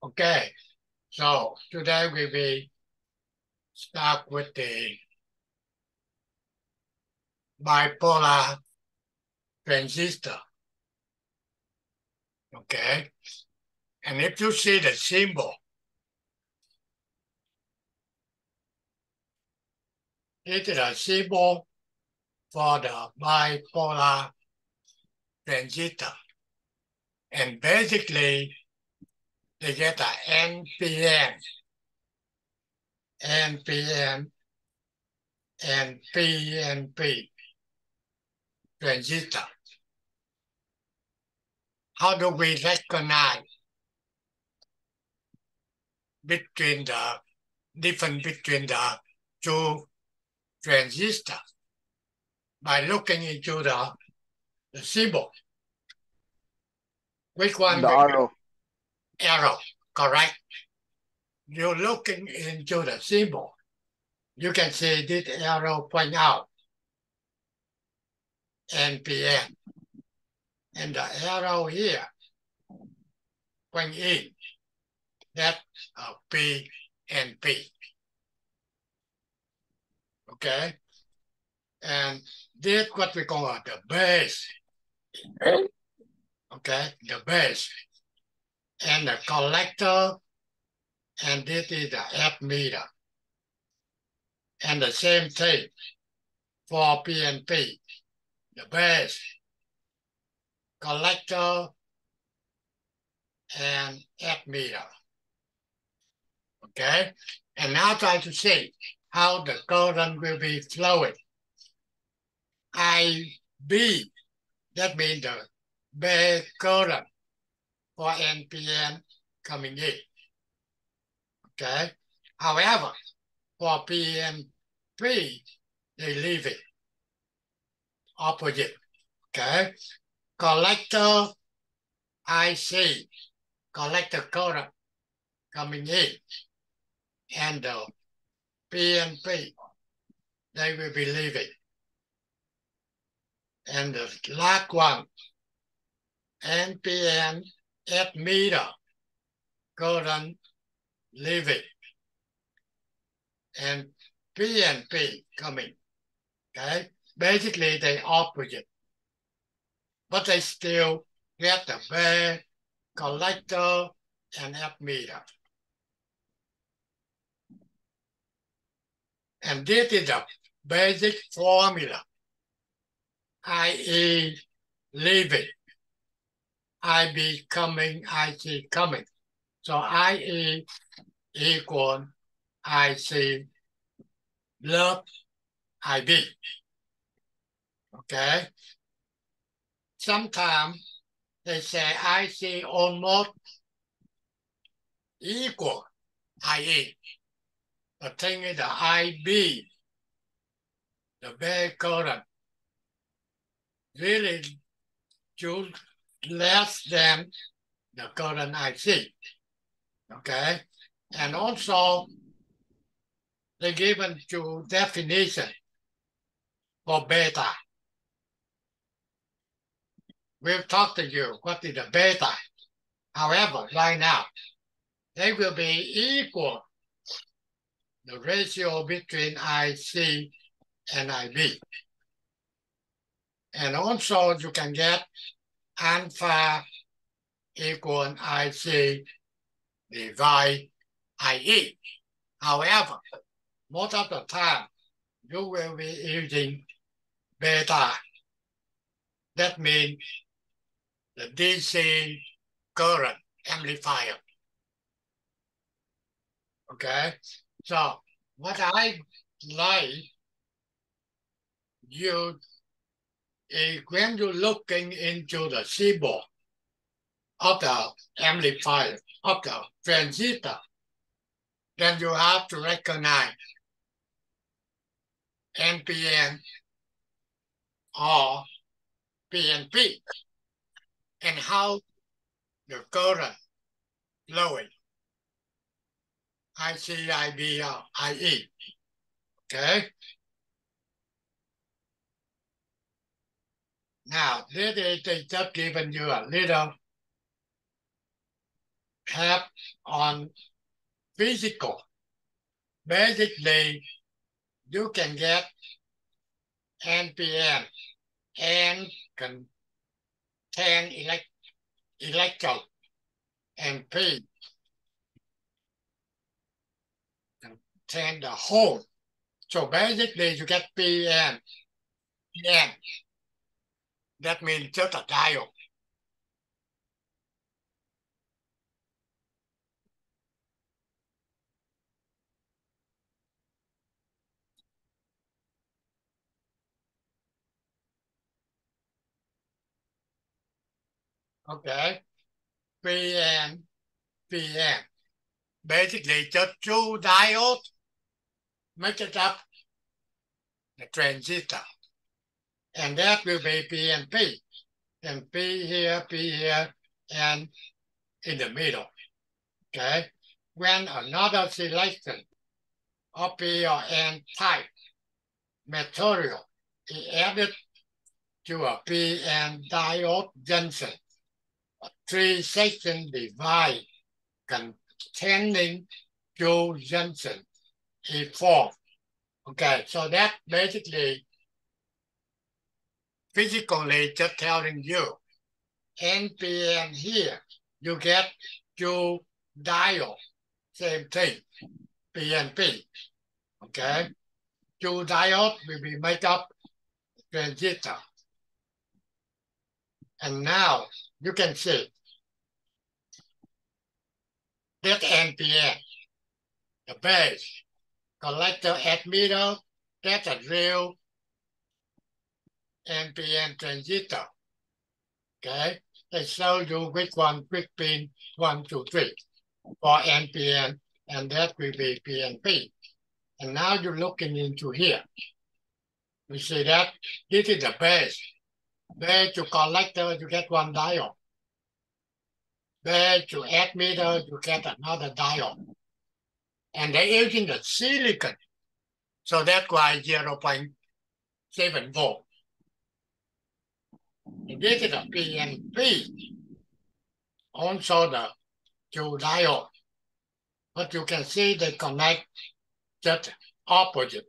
Okay, so today we will start with the bipolar transistor. Okay, and if you see the symbol, it is a symbol for the bipolar transistor. And basically, they get a NPN, NPN, and PNP transistor. How do we recognize between the difference between the two transistors? By looking into the symbol. Which one? The arrow. Arrow, correct? You're looking into the symbol. You can see this arrow point out NPN. And the arrow here point in. That's P and P. Okay? And this what we call the base. Okay? The base. And the collector, and this is the ammeter. And the same thing for PNP. The base, collector, and ammeter. Okay? And now try to see how the current will be flowing. IB, that means the base current for NPN coming in. Okay? However, for PNP, they leave it opposite. Okay? Collector IC, collector current coming in. And the PNP, they will be leaving. And the last one, NPN ammeter, current leaving. And PNP coming. Okay? Basically, they opposite. But they still get the base, collector, and ammeter. And this is the basic formula. IE leaving, IB coming, IC coming. So IE equal IC love IB. Okay? Sometimes they say IC almost equal IE. The thing is the IB, the base current, really choose less than the current IC. Okay? And also, they given two definition for beta. We'll talk to you what is the beta. However, right now, they will be equal. The ratio between IC and IB. And also you can get alpha equal IC divide IE. However, most of the time, you will be using beta. That means the DC current amplifier. Okay? So what I like you is when you're looking into the symbol of the amplifier, of the transistor, then you have to recognize NPN or PNP and how the current flowing. IC, IB, or IE. Okay? Now, they just given you a little have on physical. Basically, you can get NPN and contain electron and P contain the hole. So basically, you get PN. PN. That means just a diode. Okay, PN, PN. Basically, just two diodes make it up the transistor. And that will be PNP. And P here, and in the middle. Okay? When another selection of P or N type material is added to a PN diode junction, a three-section device containing two junctions is formed. Okay, so that basically physically just telling you NPN here, you get two diode, same thing, PNP. Okay, two diode will be make up transistor. And now you can see that NPN, the base, collector emitter, that's a real NPN transistor. Okay, they show you which one, quick pin 1, 2, 3 for NPN, and that will be PNP. And now you're looking into here. You see that this is the base. Base to collector, you get one diode. Base to emitter, you get another diode. And they're using the silicon. So that's why 0.7 volt. And this is a PNP. Also the two diode. But you can see they connect just opposite.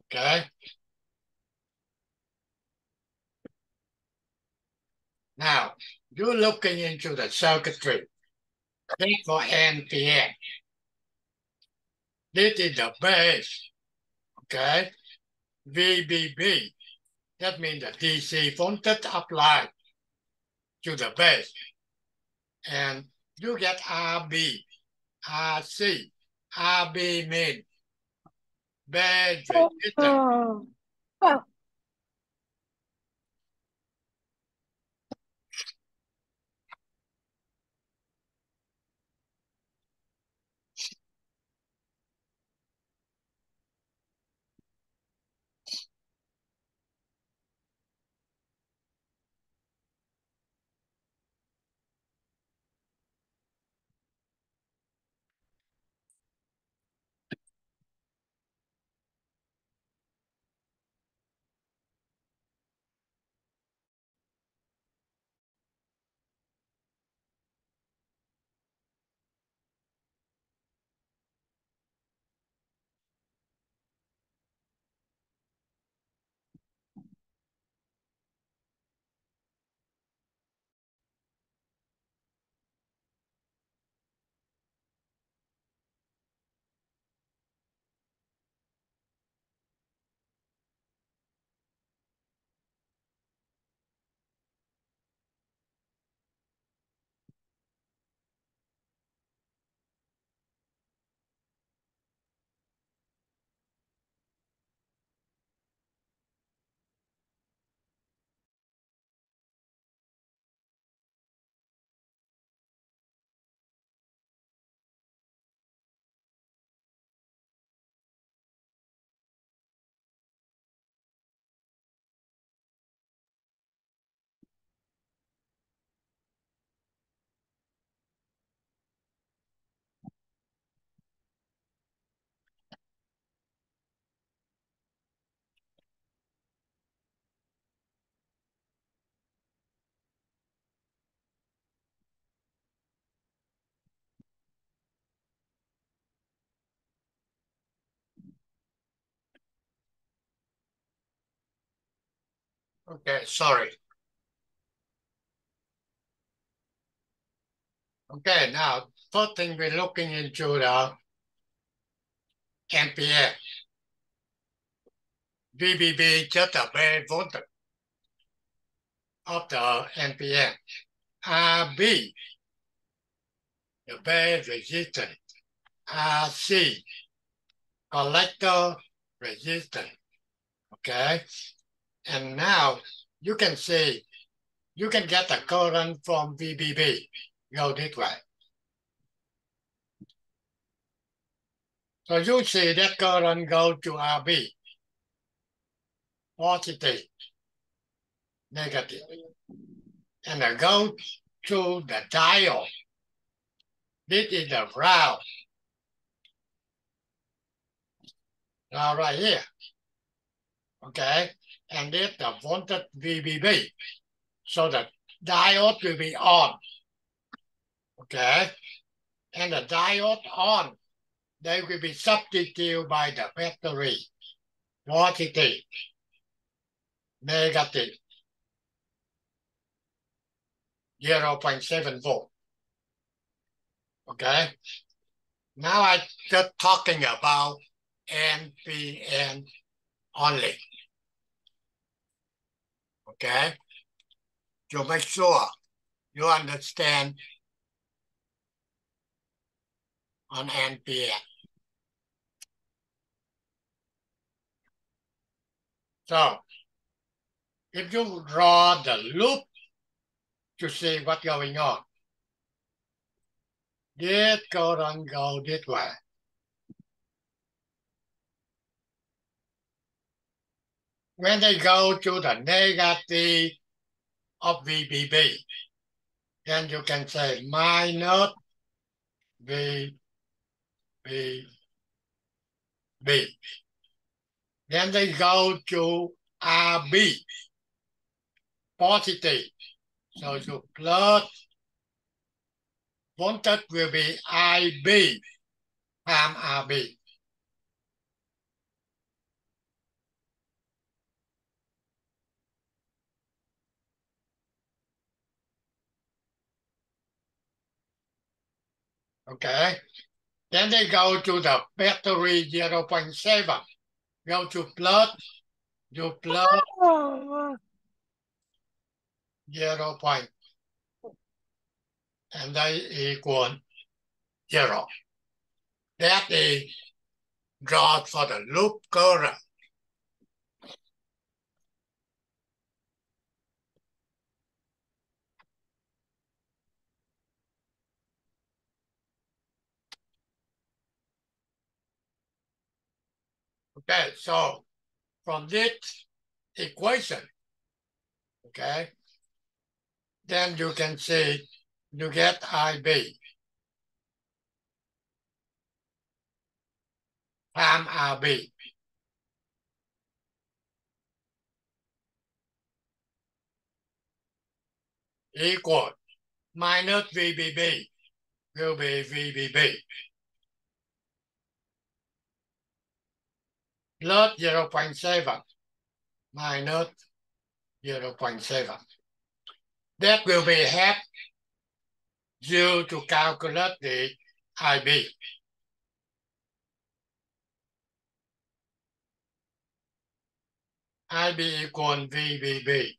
Okay. Now, you're looking into the circuitry. This for NPN. This is the base. Okay. VBB. That means the DC voltage applied to the base. And you get RB, RC. RB means base resistance. Okay, sorry. Okay, now, first thing we're looking into the NPN. VBB just a base voltage of the NPN. RB, the base resistance. RC, collector resistance. Okay, and now you can see you can get the current from VBB. Go this way. So you see that current go to RB, positive, negative, and it go to the diode. This is the ground. Now right here. Okay, and this the voltage VBB. So the diode will be on. Okay, and the diode on, they will be substituted by the battery. Positive, negative, 0.7 volt. Okay, now I'm just talking about NPN only. Okay, to make sure you understand on NPN. So if you draw the loop to see what's going on, this current go this way. When they go to the negative of VBB, then you can say minus VBB. Then they go to RB, positive. So you plus voltage will be IB times RB. Okay. Then they go to the battery 0.7. Go to plus, you plus 0. And they equal 0. That is draw for the loop current. Okay, so from this equation, okay, then you can see you get IB times RB. Equal minus VBB will be VBB plus 0.7 minus 0.7. That will be help you to calculate the IB. IB equal VBB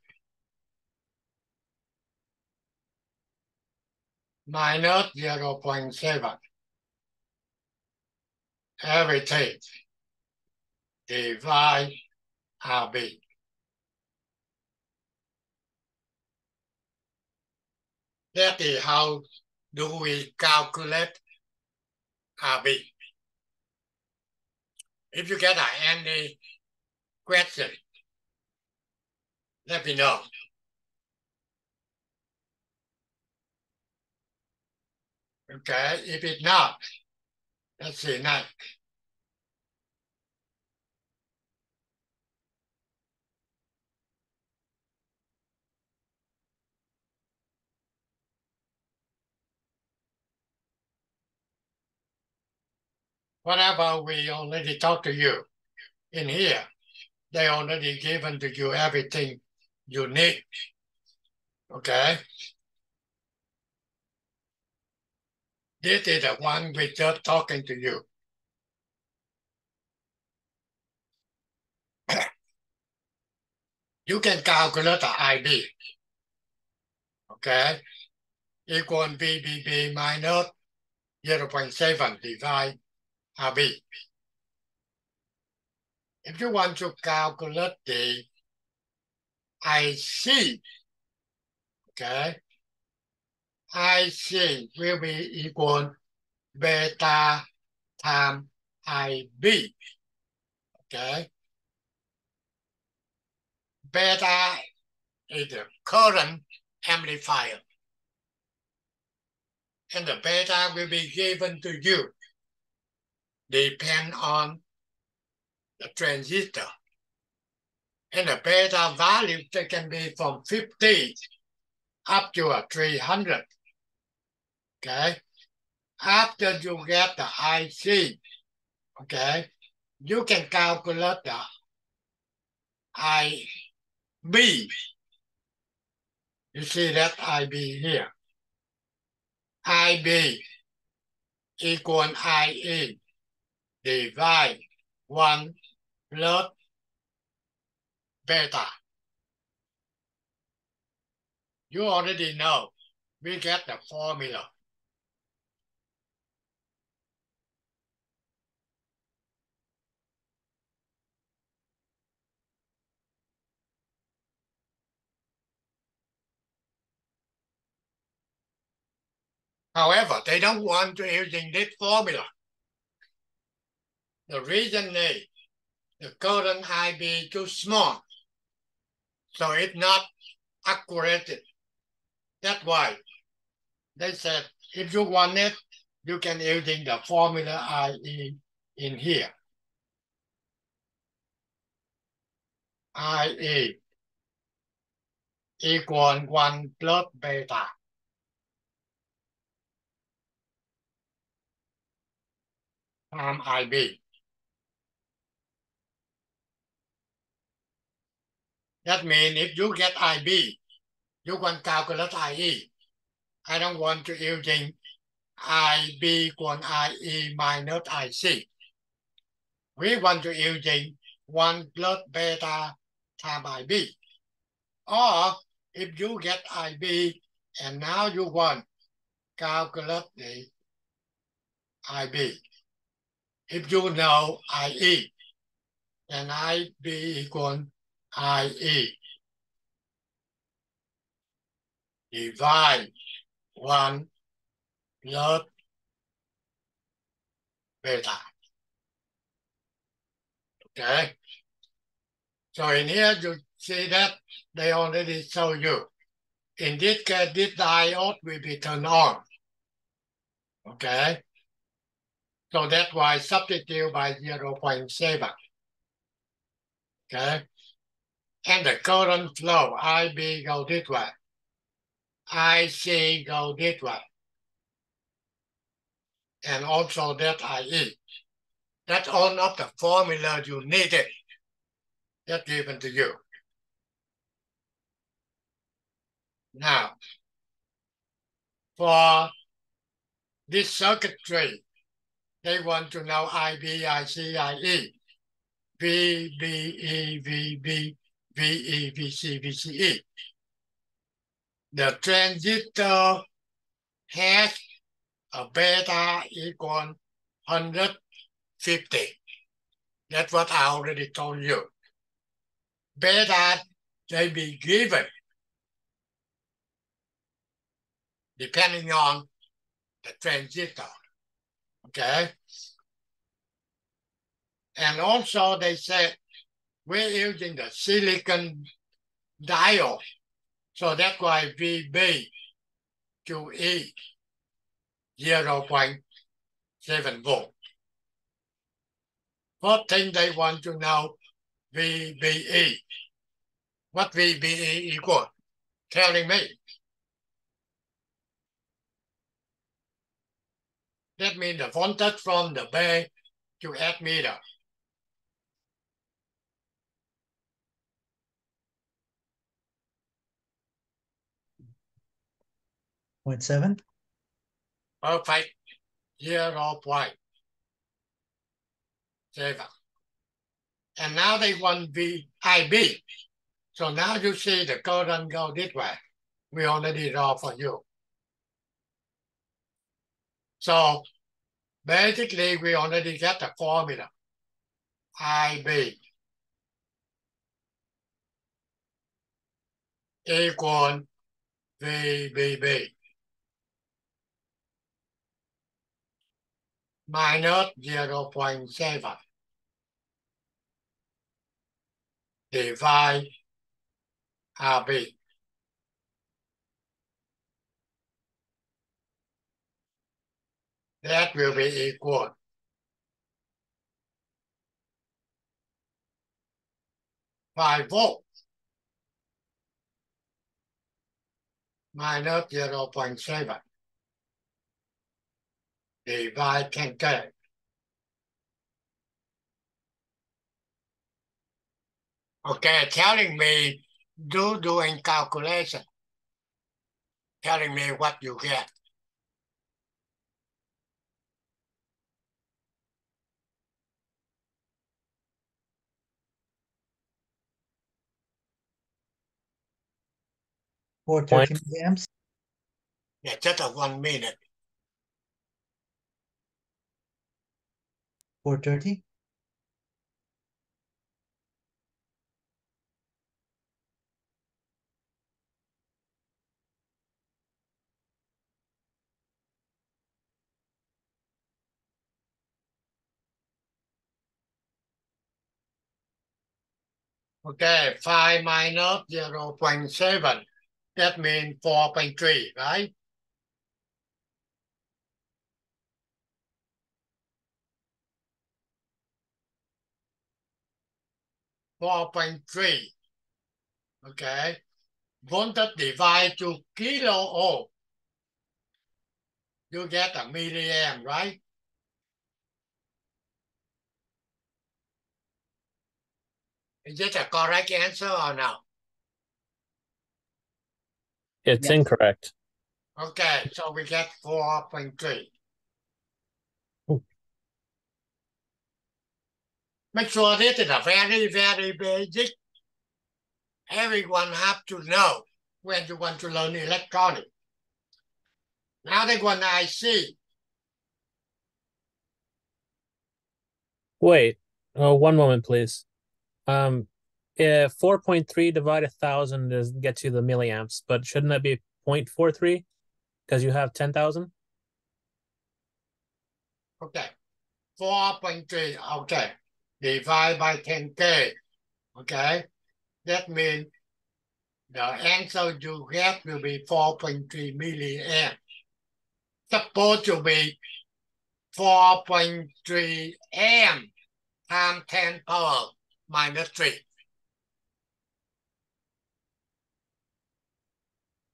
minus 0.7. Everything divide RB. That is how do we calculate RB. If you get any question, let me know. Okay, if it's not, let's see next. Whatever we already talked to you in here, they already given to you everything you need. Okay. This is the one we just talking to you. You can calculate the IB. Okay. Equal VBB minus 0.7 divide RB. If you want to calculate the IC, okay, IC will be equal beta times IB. Okay. Beta is the current amplifier. And the beta will be given to you depend on the transistor. And the beta value they can be from 50 up to 300. Okay. After you get the IC, okay, you can calculate the IB. You see that IB here. IB equal IE divide 1 plus beta. You already know. We get the formula. However, they don't want to using this formula. The reason is the current IB too small, so it's not accurate. That's why they said if you want it, you can using the formula IE in here. IE equal 1 plus beta. Times IB. That means if you get IB, you can calculate IE. I don't want to using IB equal IE minus IC. We want to using 1 plus beta times IB. Or if you get IB and now you want calculate the IB. If you know IE, then IB equal IE divide 1 plus beta. Okay. So in here you see that they already show you. In this case, this diode will be turned on. Okay. So that's why substitute by 0.7. Okay. And the current flow, IB go this way. IC go this way. And also that IE. That's all of the formula you needed. That's given to you. Now, for this circuitry, they want to know IB, IC, IE, V, VE, VB, VE, VC, VCE. The transistor has a beta equal 150. That's what I already told you. Beta, they be given depending on the transistor. Okay. And also they said we're using the silicon diode. So that's why VB to E 0.7 volt. First thing they want to know VBE. What VBE equal? Telling me. That means the voltage from the base to ammeter. 0.7. Perfect. 0.7. And now they want IB. So now you see the current go this way. We already draw for you. So basically, we already get the formula. IB equal VBB minus 0.7 divide RB. That will be equal 5 volts minus 0.7 divide 10K. Okay, telling me, doing calculation, telling me what you get. Or 30 milliamps. Yeah, just a 1 minute. 430. Okay, 5 minus 0.7. That means 4.3, right? $4.3. Okay. Voltage divide to kilo ohm. You get a milliamp, right? Is it a correct answer or no? It's Yes. incorrect. Okay, so we get 4.3. Make sure this is a very, very basic. Everyone have to know when you want to learn electronics. Now they want IC. Wait, one moment, please. If 4.3 divided 1,000 gets you the milliamps, but shouldn't that be 0.43? Because you have 10,000? Okay, 4.3, okay. Divide by 10K, okay? That means the answer you get will be 4.3 milliamp. Supposed to be 4.3 amp times 10 power minus 3.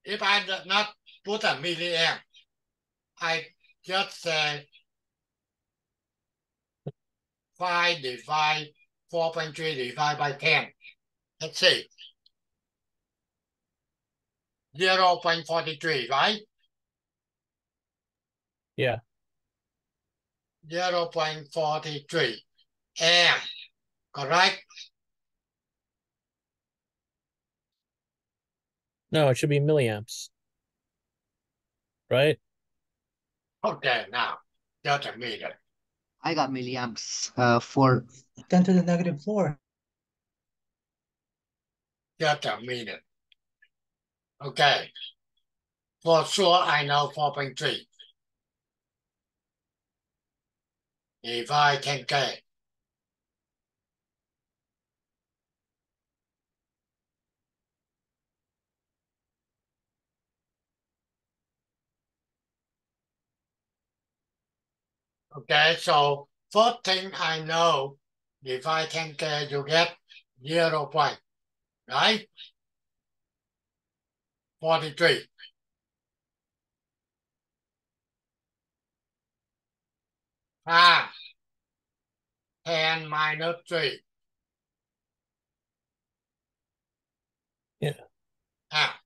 If I did not put a milliamp, I just say 5 divide 4.3 divided by 10. Let's see. 0.43, right? Yeah. 0.43 amp, correct? No, it should be milliamps. Right? Okay, now, just a minute. I got milliamps for 10 to the negative 4. Just a minute. Okay. For sure, I know 4.3. Divide 10K. Okay, so first thing I know, divide 10K, you get 0 point, right? 43. Ah, 10 minus 3. Yeah. Ah.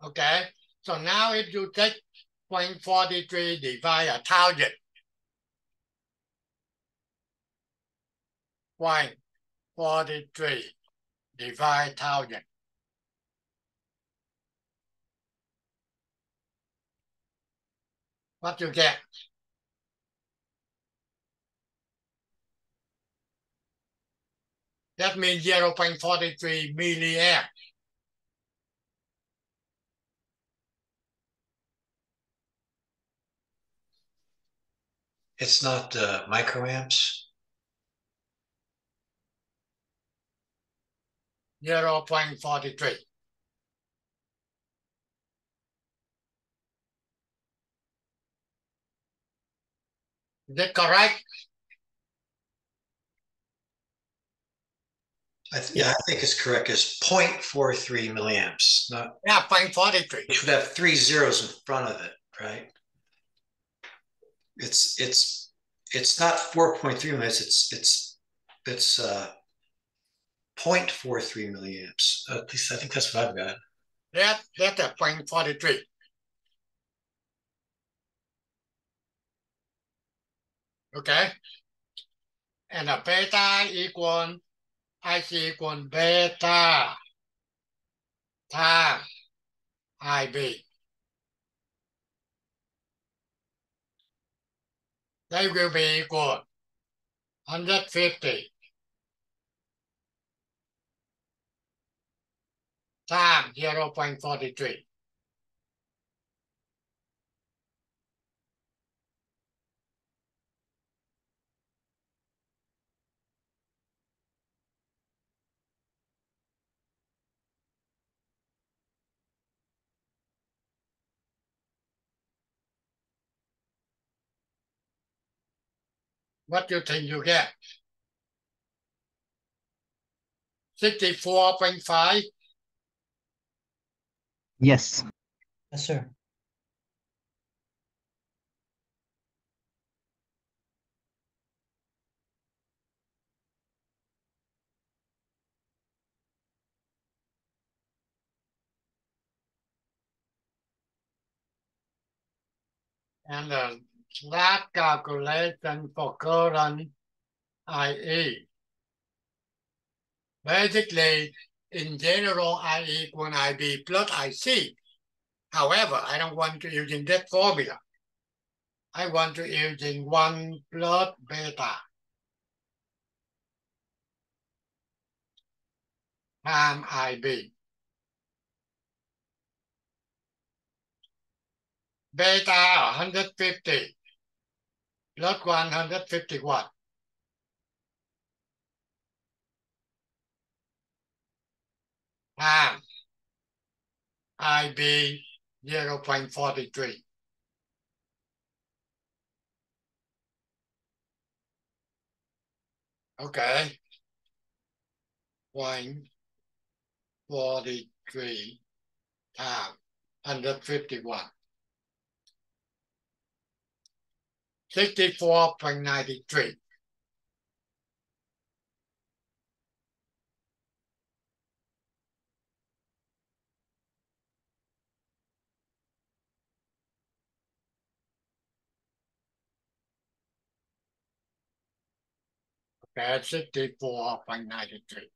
Okay, so now if you take 0.43 divide 1,000, 0.43 divide 1,000. What you get? That means 0.43 milliamp. It's not microamps. 0.43. Is that correct? Yeah, I think it's correct. It's 0.43 milliamps. Not. Yeah, 0.43. It should have 3 zeros in front of it, right? It's not 4.3 milliamps. It's 0.43 milliamps. At least I think that's what I've got. That's a 0.43. Okay. And a beta equal IC equal beta times IB. They will be equal 150 times 0.43. What do you think you get? 64.5? Yes. Yes, sir. And the last calculation for current IE. Basically, in general, I equal IB plus IC. However, I don't want to using that formula. I want to using 1 plus beta times IB. Beta 150 plus 151 times IB 0.43. Okay. 0.43 times 151. 64.93. Okay, 64.93.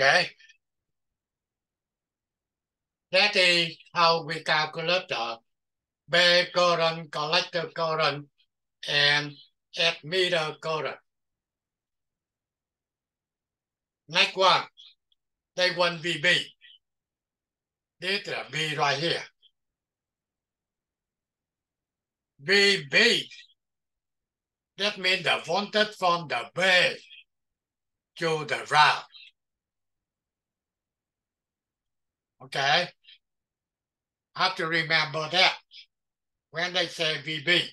Okay. That is how we calculate the bay current, collector current, and emitter current. Next one, they want VB. This is V right here. VB, that means the voltage from the base to the ground. Okay? Have to remember that when they say VB.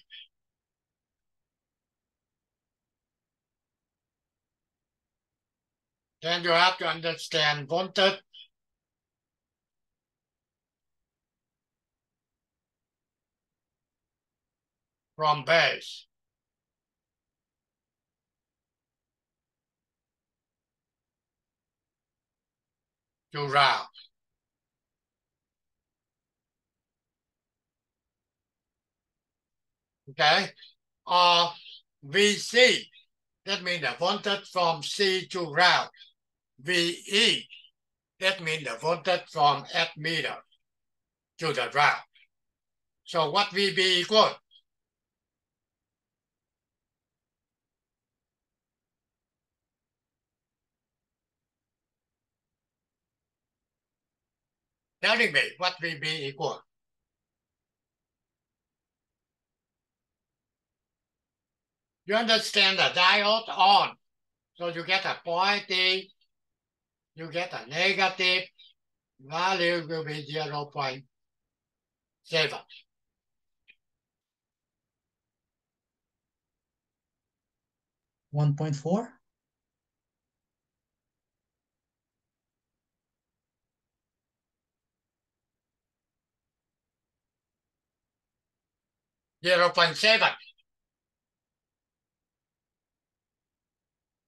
Then you have to understand voltage from base. to round. Okay, or VC, that means the voltage from C to ground. VE, that means the voltage from ammeter to the ground. So what VB equal? Telling me what VB equal. You understand the diode on. So you get a positive, you get a negative, value will be 0.7. One 1.4. 0.7.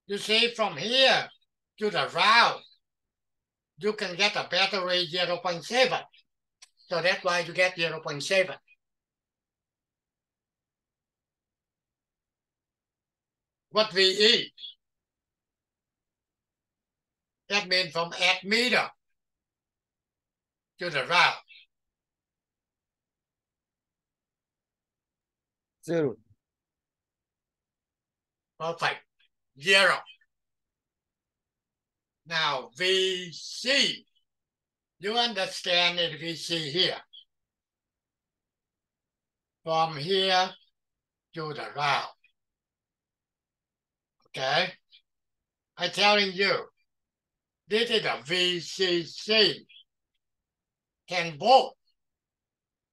You see, from here to the round, you can get a battery 0.7. So that's why you get 0.7. What VE? That means from ammeter to the round. 0. Perfect. 0. Now VC. You understand it, VC here. From here to the round. Okay? I'm telling you, this is a VCC. 10 volt.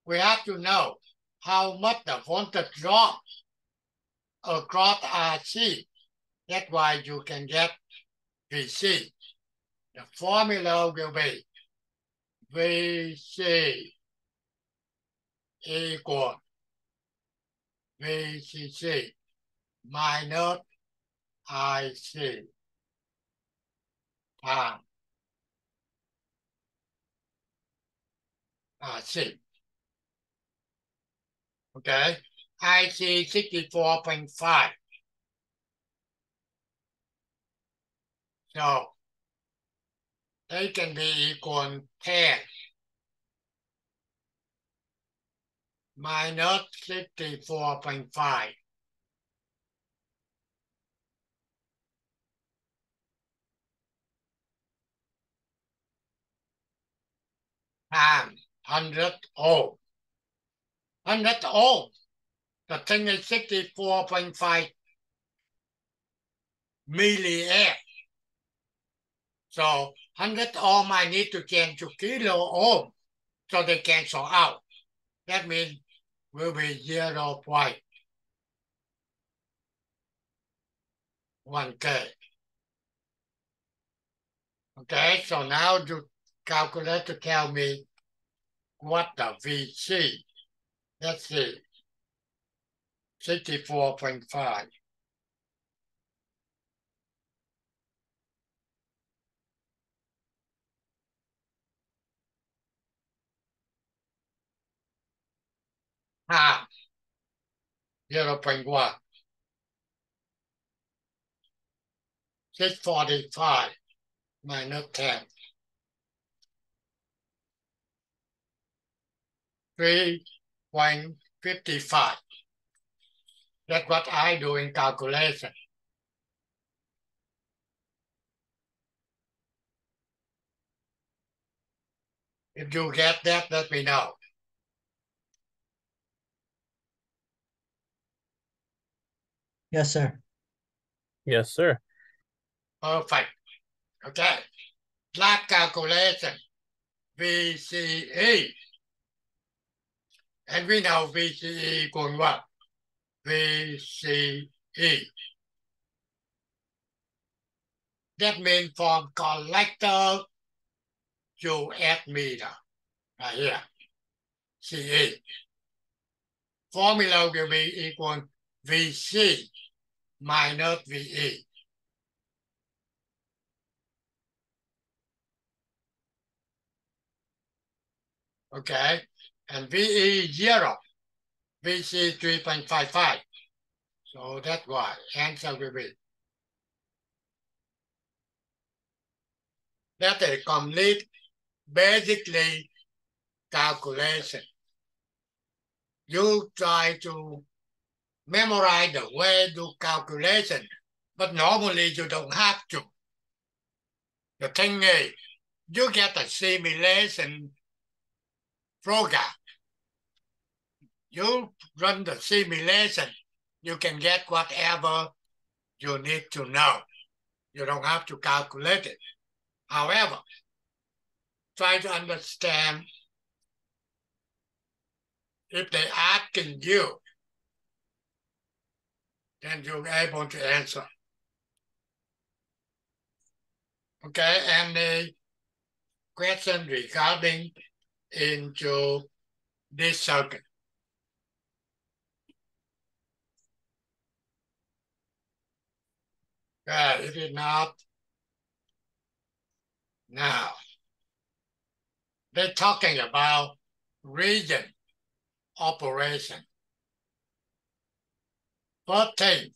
We have to know how much the voltage drop across RC. That's why you can get VC. The formula will be VC equal VCC minus IC times RC. Okay, IC 64.5. So they can be equal 10 minus 64.5. Times 100 ohm. 100 ohm. The thing is 64.5 milliamp. So 100 ohm I need to change to kilo ohm. So they cancel out. That means will be 0.1K. Okay, so now you calculate to tell me what the VC. Let's see. 64.5. Half. 0.1. 645 minus 10. 3.55. That's what I do in calculation. If you get that, let me know. Yes, sir. Yes, sir. Perfect. Okay. Lab calculation. VCE. And we know VCE equal what? VCE. That means from collector to ammeter. Right here. CE. Formula will be equal VC minus VE. Okay, and VE 0, VC 3.55. So that's why answer will be. That is complete, basically calculation. You try to memorize the way to calculation, but normally you don't have to. The thing is, you get a simulation program. You run the simulation, you can get whatever you need to know. You don't have to calculate it. However, try to understand if they're asking you, then you're able to answer. Okay, and the question regarding into this circuit. It is not. Now, they're talking about region operation. First thing,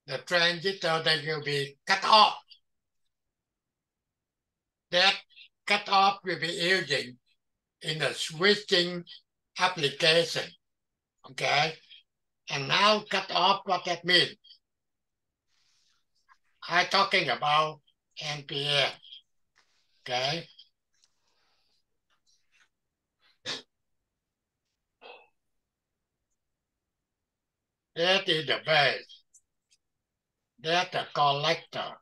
the transistor that will be cut off. That cut off will be using in the switching application. Okay, and now cut off, what that means? I'm talking about NPN. Okay. That is the base. That's the collector.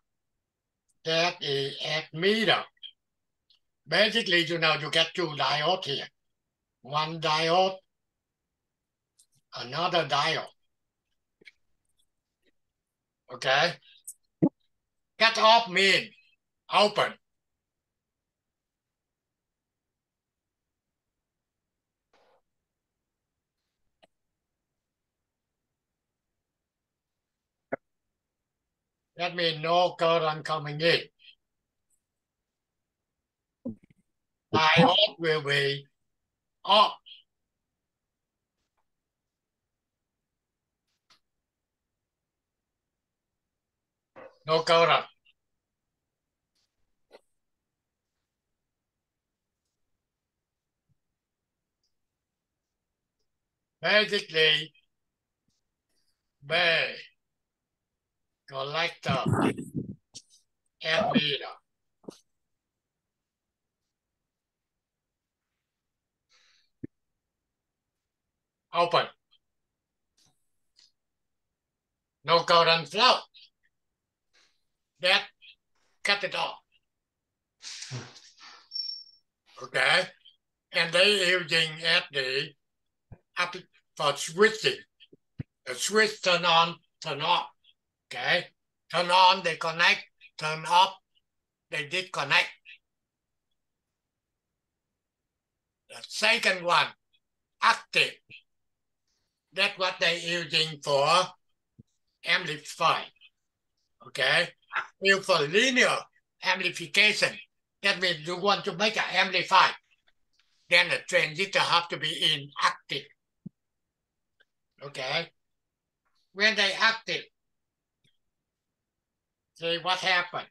That is admitter. Basically, you know, you get two diodes here. One diode, another diode. Okay. Cut off means open. That means no current coming in. Diode will be off. No current. Basically, B, collector, admitter. Open. No current flow. That cut it off. Okay. And they using SD for switching. The switch turn on, turn off. Okay. Turn on, they connect. Turn off, they disconnect. The second one, active. That's what they're using for amplify. Okay. If for linear amplification, that means you want to make an amplify, then the transistor have to be inactive. Okay. When they active, see what happened.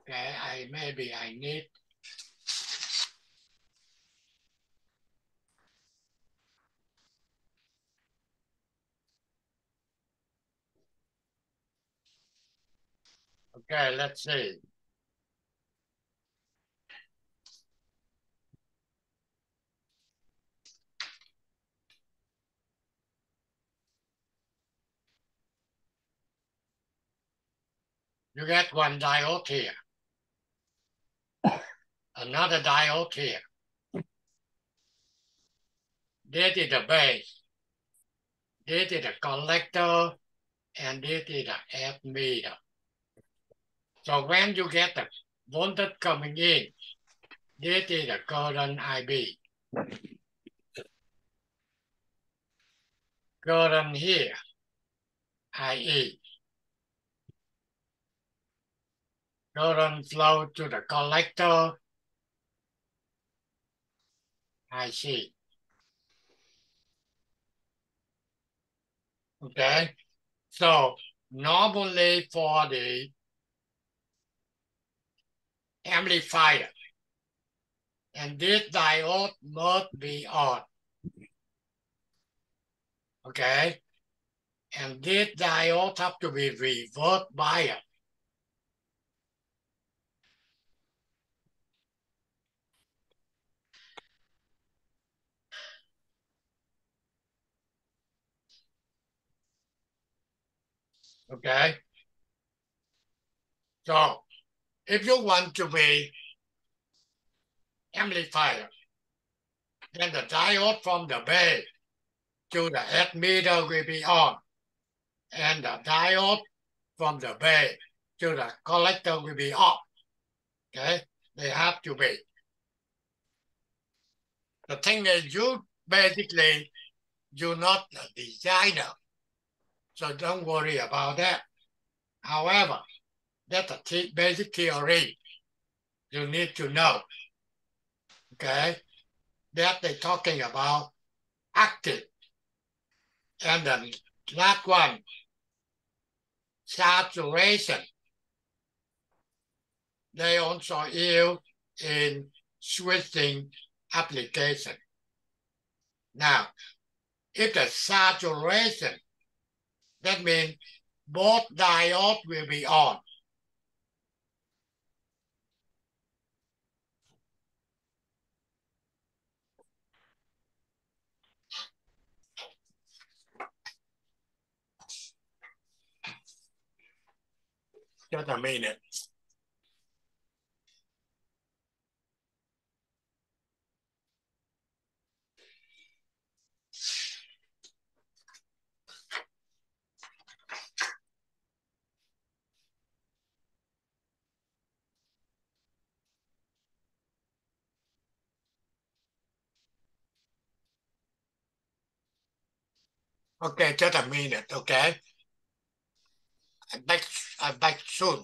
Okay, maybe I need. Okay, let's see. You get one diode here. Another diode here. This is the base. This is the collector, and this is the ammeter. So when you get the voltage coming in, this is the current IB. Current here, IE. current flow to the collector. I see. Okay, so normally for the amplifier, and this diode must be on. Okay, and this diode have to be reverse bias. Okay, so if you want to be amplifier, then the diode from the base to the emitter will be on, and the diode from the base to the collector will be off. Okay, they have to be. The thing is, you basically, you're not the designer, so don't worry about that. However, that's a basic theory you need to know. Okay, that they're talking about active. And then last one, saturation. They also use in switching application. Now, if the saturation, that means both diodes will be on. Just a minute. Okay, just a minute, okay? I'm back soon.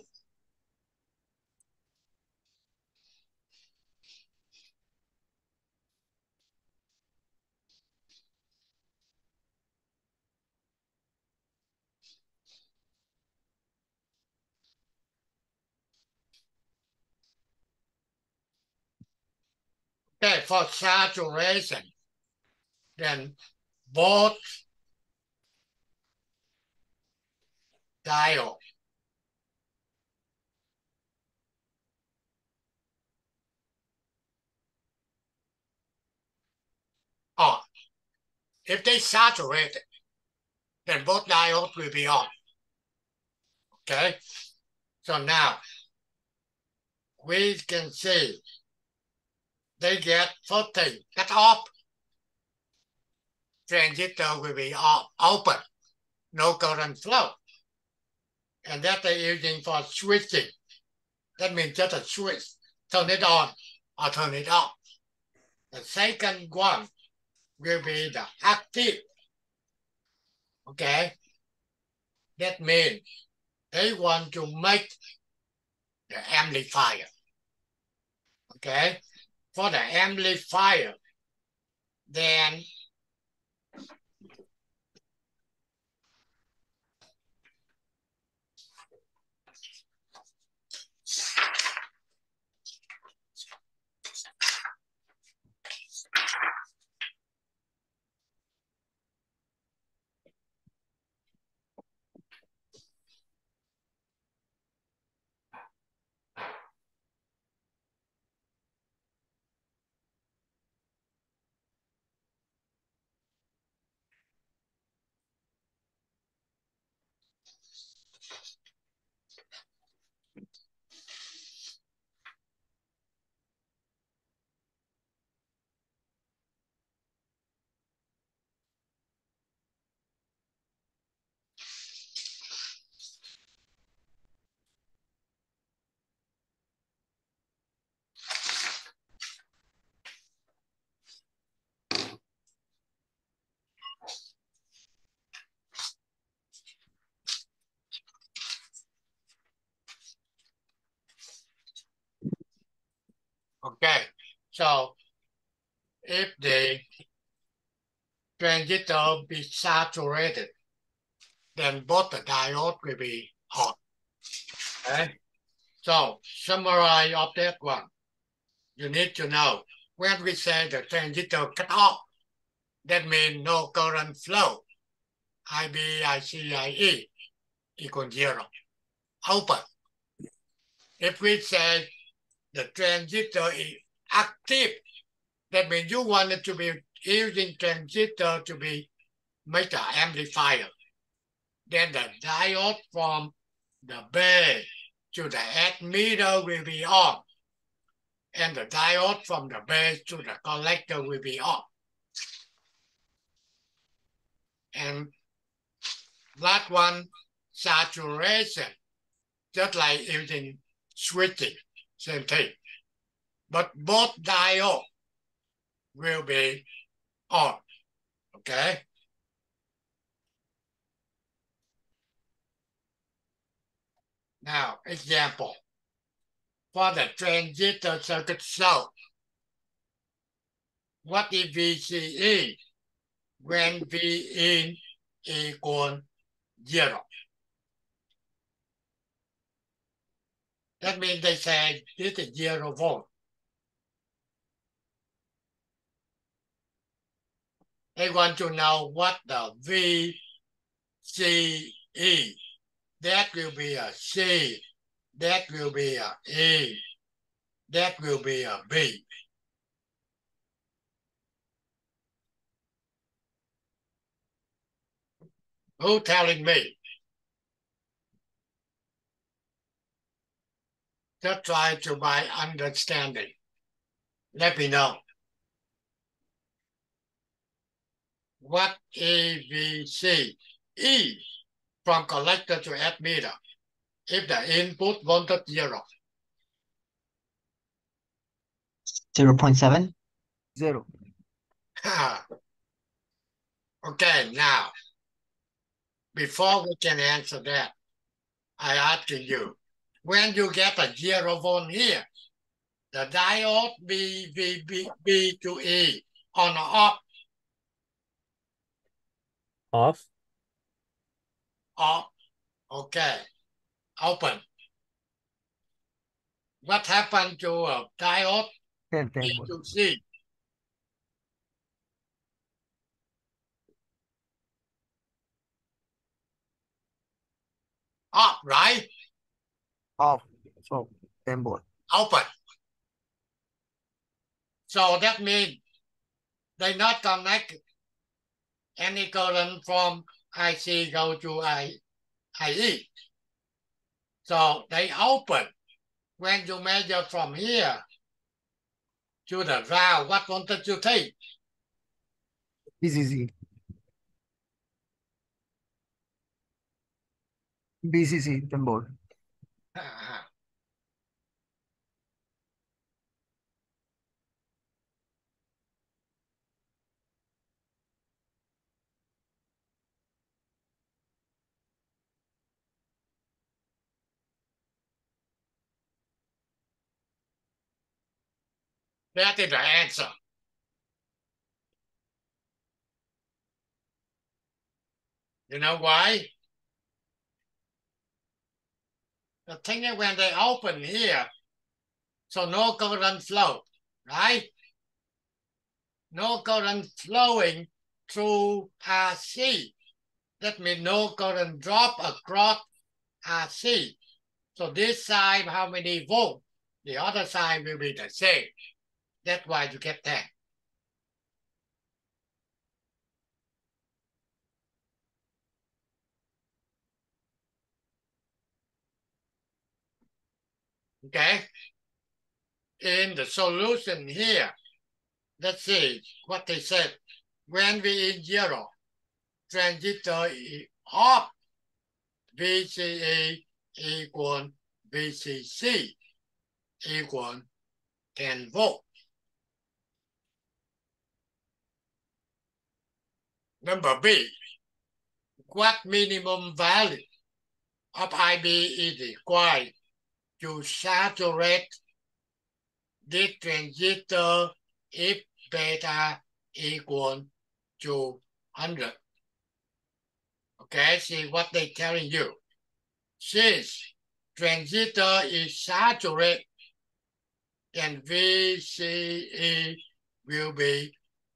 Okay, for saturation, then both diode on. If they saturate it, then both diodes will be on. Okay, so now we can see they get 14 cut off. Transistor will be open, no current flow. And that they're using for switching. That means just a switch, turn it on or turn it off. The second one will be the active. Okay, that means they want to make the amplifier. Okay, for the amplifier, then So if the transistor be saturated, then both the diode will be on. Okay? So summary of that one, you need to know when we say the transistor cut off, that means no current flow. IB, IC, IE equal 0. Open. If we say the transistor is active, that means you want it to be using transistor to be make an amplifier. Then the diode from the base to the admitter will be on. And the diode from the base to the collector will be on. And that one, saturation, just like using switching, same thing. But both diodes will be on, okay? Now, example. For the transistor circuit slope, what is VCE when V in equal 0? That means they say this is 0 volt. They want to know what the VCE. That will be a C. That will be a E. That will be a B. Who telling me? Just try to by understanding. Let me know. What EVC? E from collector to admitter. If the input voltage 0. 0.7. 0. Okay, now, before we can answer that, I ask you, when you get a 0 volt here, the diode B to E on or off? Off. Off. Okay. Open. What happened to a diode 10 B volt. to C? Off, right? Off. So 10 volt. Open. So that means they not connect any current from IC go to IE. So they open. When you measure from here to the ground, what voltage you take? BCC. BCC 10 volt. That is the answer. You know why? The thing is when they open here, so no current flow, right? No current flowing through RC. That means no current drop across RC. So this side, how many volts? The other side will be the same. That's why you get that. Okay? In the solution here, let's see what they said. When we in 0, transistor is off, VCE equal VCC equal 10 volt. Number B, what minimum value of IB is required to saturate this transistor if beta equal to 100. Okay, see what they're telling you. Since transistor is saturated, then VCE will be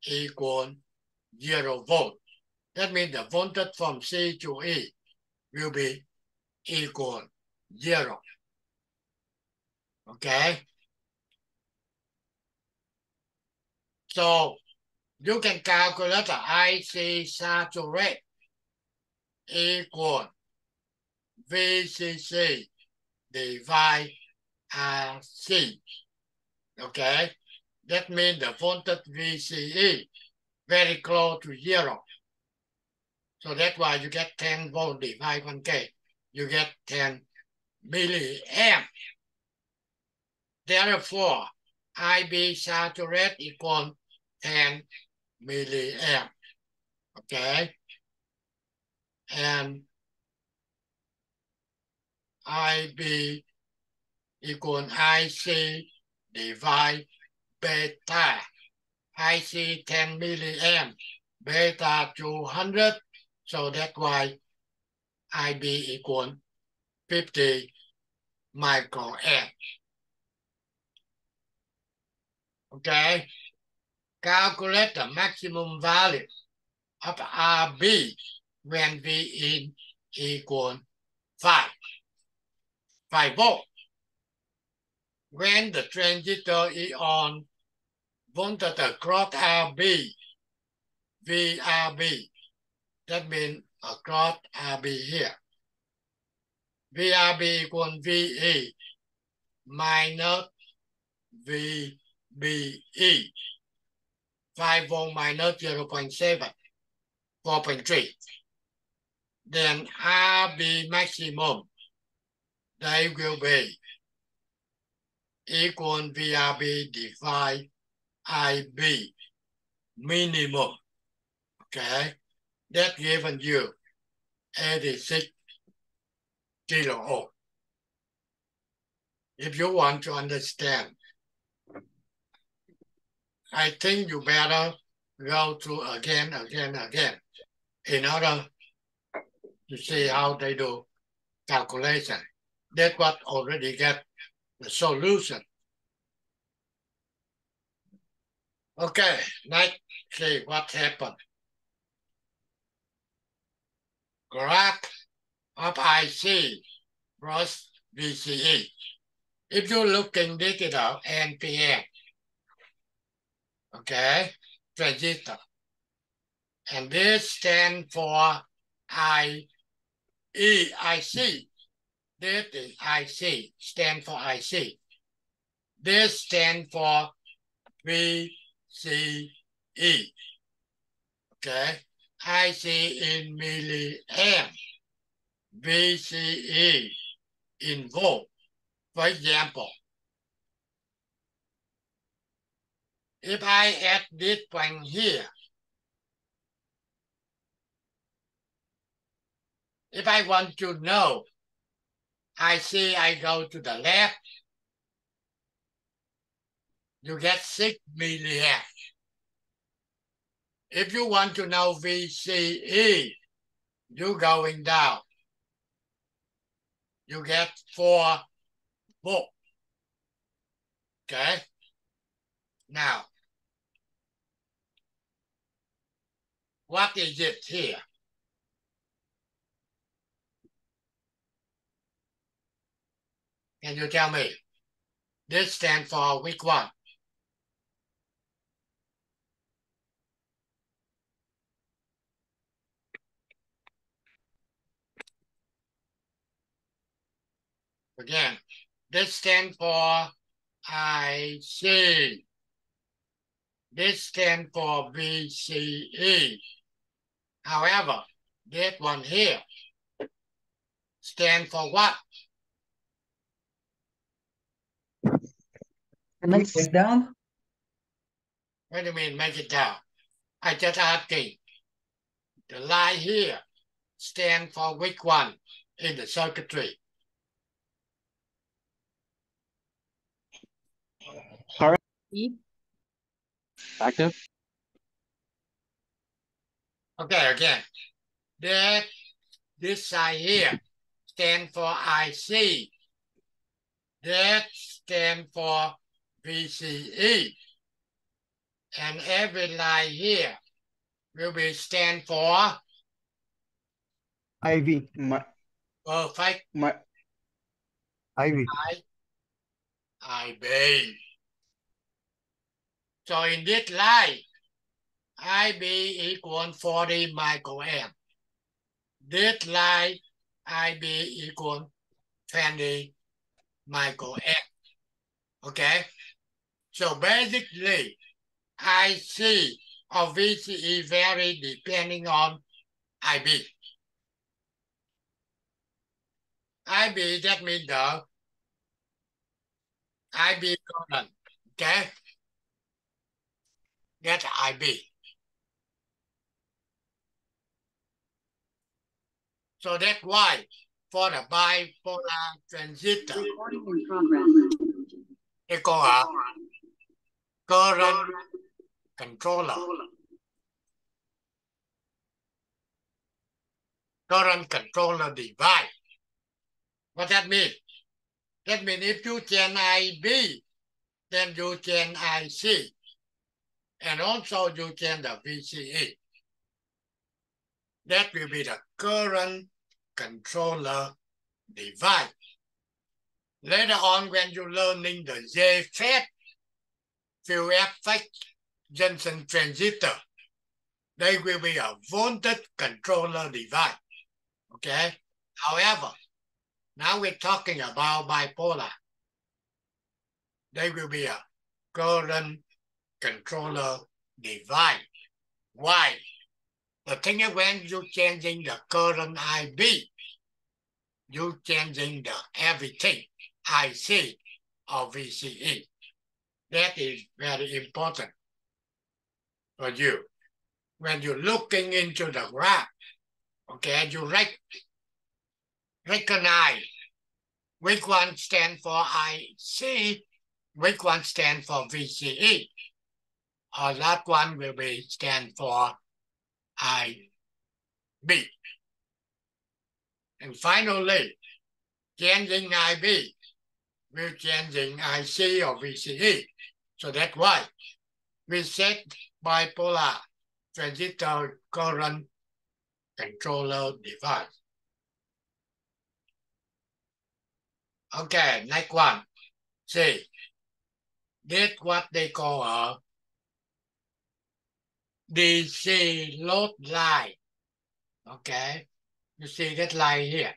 equal 0 volt. That means the voltage from C to E will be equal 0. Okay? So you can calculate the IC saturate equal VCC divide RC. Okay? That means the voltage VCE very close to 0. So that's why you get 10 volt divided 1K. You get 10 milliamp. Therefore, IB saturate equal 10 milliamp. Okay? And IB equal IC divide beta. IC 10 milliamp, beta 200. So that's why IB equal 50 microamp. Okay? Calculate the maximum value of RB when V in equal 5 volt. When the transistor is on voltage across RB, VRB, that means across RB here. VRB equal VE minus VBE. 5 volt minus 0.7, 4.3. Then RB maximum, they will be equal VRB divide IB minimum. Okay, that given you 86 kilo ohm. If you want to understand, I think you better go through again in order to see how they do calculation. That's what already get the solution. Okay, let's see what happened. Graph of IC plus VCE. If you're looking digital NPN, okay, transistor, and this stands for IC. This is IC, stand for IC. This stands for VCE. Okay, IC in milliamp, VCE in volt. For example, if I add this point here, if I want to know, I go to the left, you get 6 milliamp. If you want to know VCE, you going down, you get 4 volt. Okay? Now, what is it here? Can you tell me? This stands for which one? Again, this stands for IC. This stands for VCE. However, this one here stands for what? Make it down. What do you mean make it down? I just asking. The line here stands for which one in the circuitry? Active. Okay, again. That this side here stand for IC. That stand for VCE. And every line here will be stand for IV. perfect IV. IB. So in this line, IB equal 40 microamp. This line, IB equal 20 microamp. Okay? So basically, IC or VCE vary depending on IB. IB, that means the IB current. Okay? That's IB. So that's why for the bipolar transistor, Recording in progress. they call a current controller. Current controller device. What that mean? That means if you change IB, then you change IC. And also you change the VCE. That will be the current controller device. Later on, when you're learning the JFET, field effect junction transistor, they will be a voltage controller device. Okay? However, now we're talking about bipolar. They will be a current controller device. Why? The thing is when you're changing the current IB, you're changing the everything, IC or VCE. That is very important for you. When you're looking into the graph, okay, you recognize which one stands for IC, which one stands for VCE, or that one will be stand for IB. And finally, changing IB will changing IC or VCE. So that's why we set bipolar transistor current controller device. Okay, next one. See, this what they call a DC load line. Okay, you see that line here.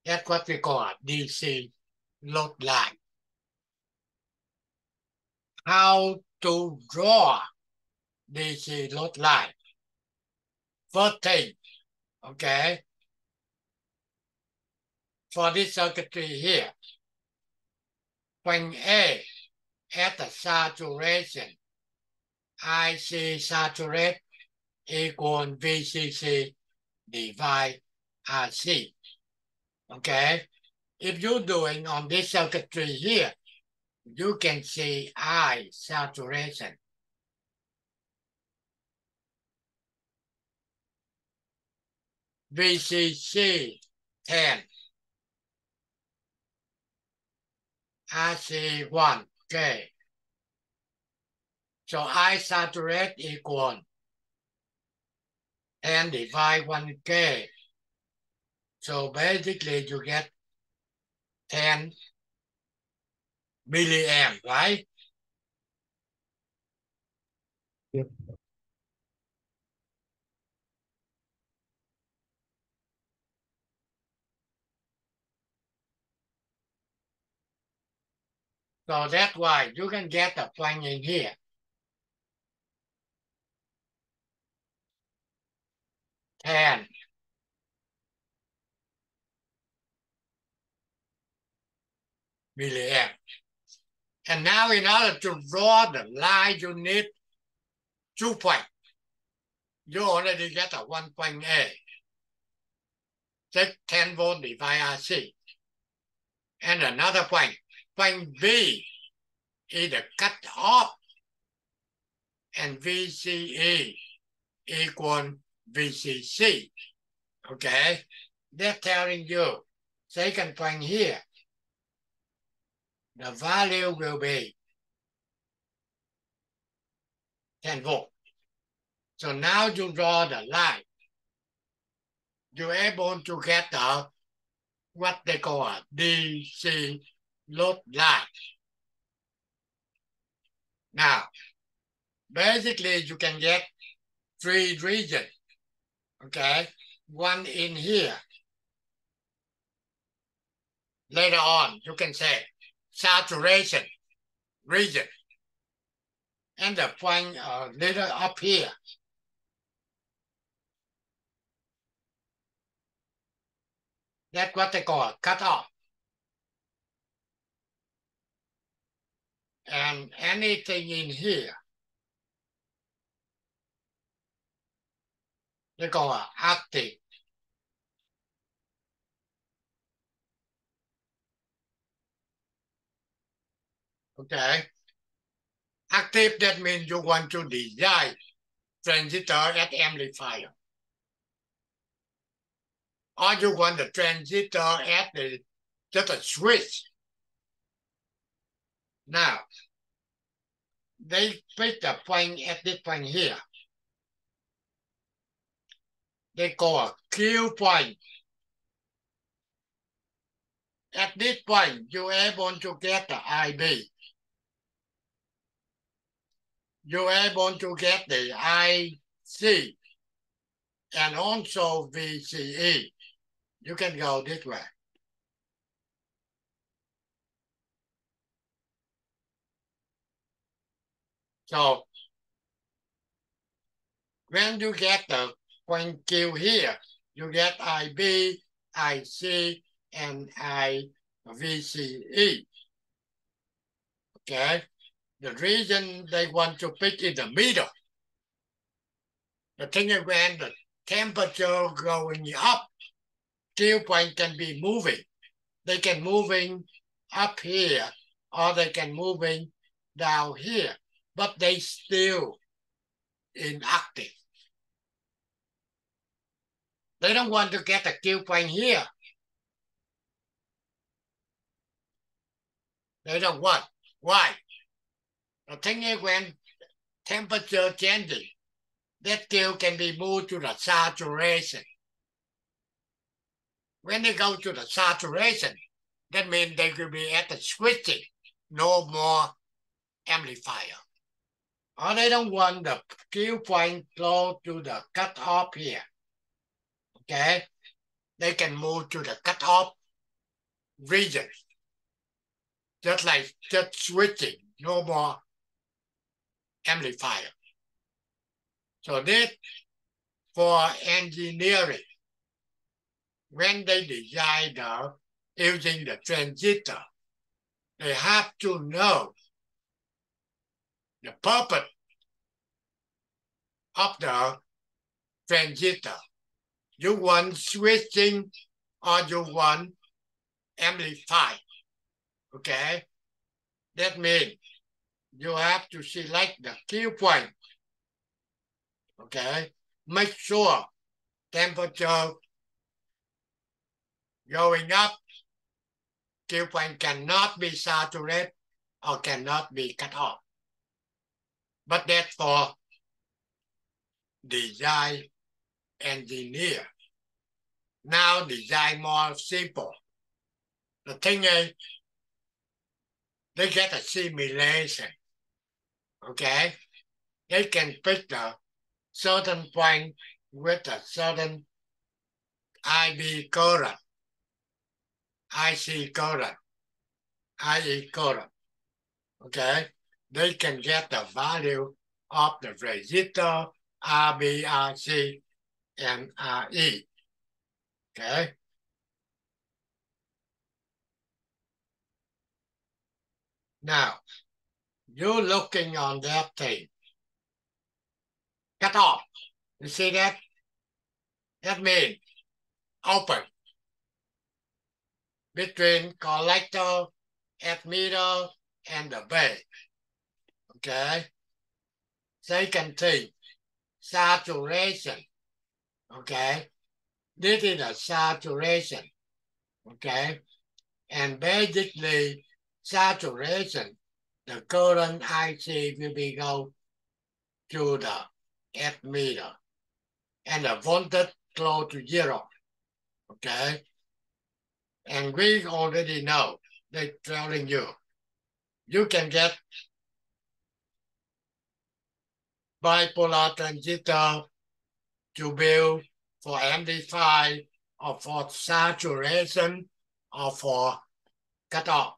That's what we call a DC load line. How to draw DC load line? First thing, okay, for this circuitry here, when A at the saturation, IC saturate equal VCC divide RC. Okay, if you're doing on this circuitry here, you can see I saturation. VCC 10. RC 1. Okay. So I saturate equal 10 divide 1K. So basically you get 10 milliamp, right? Yep. So that's why you can get a point in here. And milliamp. And now in order to draw the line, you need 2 points. You already get a 1 point A. Take 10 volt divide RC. And another point, point B is the cutoff, and VCE equal VCC. Okay, they're telling you second point here, the value will be 10 volt. So now you draw the line. You're able to get the what they call a DC load line. Now, basically you can get 3 regions. Okay, one in here. Later on, you can say saturation region. And the point little up here. That's what they call a cutoff. And anything in here, they call a active. Okay. Active, that means you want to design transistor at amplifier. Or you want the transistor at just a switch. Now, they pick the point at this point here. They call a Q point. At this point, you're able to get the IB. You're able to get the IC and also VCE. You can go this way. So when you get the point Q here, you get IB, IC, and IVCE. Okay? The reason they want to pick in the middle, the thing is when the temperature going up, Q point can be moving. They can moving up here, or they can moving down here, but they still inactive. They don't want to get a Q point here. They don't want. Why? The thing is when temperature changing, that Q can be moved to the saturation. When they go to the saturation, that means they will be at the switching, no more amplifier. Or they don't want the Q point close to the cutoff here. Okay? They can move to the cutoff region. Just like just switching, no more amplifier. So this for engineering. When they design using the transistor, they have to know the purpose of the transistor. You want switching or you want amplify. Okay? That means you have to select the Q point. Okay? Make sure temperature going up, Q point cannot be saturated or cannot be cut off. But that's for design engineer. Now design more simple. The thing is, they get a simulation. Okay? They can pick the certain point with a certain IB current, IC current, IE current. Okay? They can get the value of the resistor, RB, RC, and RE. Okay? Now, you're looking on that thing. Cut off. You see that? That means open between collector emitter and the base. Okay. Second thing, saturation. Okay. This is a saturation. Okay. And basically, saturation, the current IC will be go to the emitter. And the voltage close to 0. Okay. And we already know, they're telling you, you can get bipolar transistor to build for amplify or for saturation or for cutoff.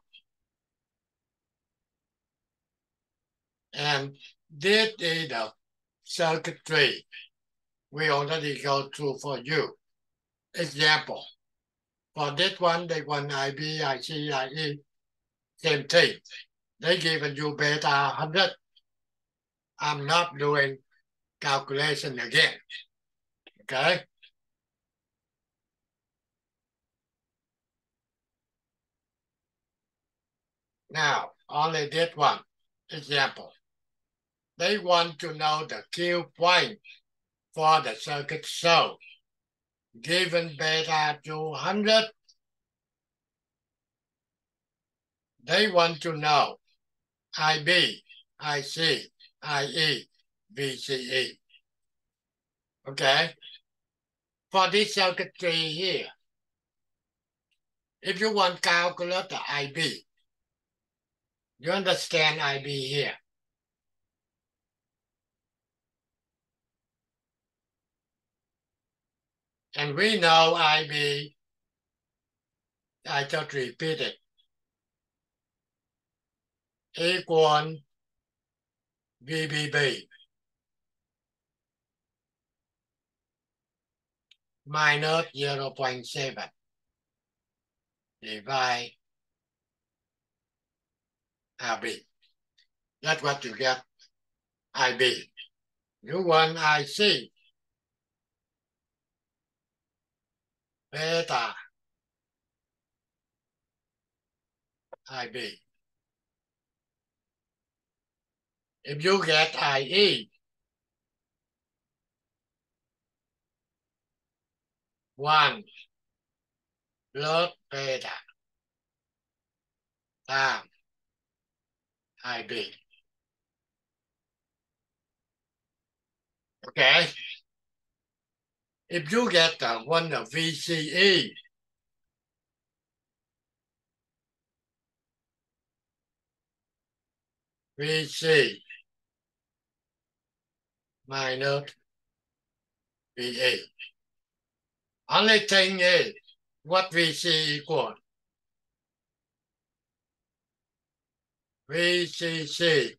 And this is the circuitry we already go through for you. Example, for this one, they want IB, IC, IE, same thing. They given you beta 100. I'm not doing calculation again. Okay? Now, only this one example. They want to know the Q point for the circuit show. Given beta 200, they want to know IB, IC, IE, VCE. Okay? For this circuitry here, if you want to calculate the IB, you understand IB here. And we know IB, I just repeat it, equal VBB minus 0.7 divide RB. That's what you get, IB. You want IC, beta IB. If you get IE, 1 plus beta times IB. Okay? If you get the one of VCE, VC minus VA. Only thing is, what VC equal? VCC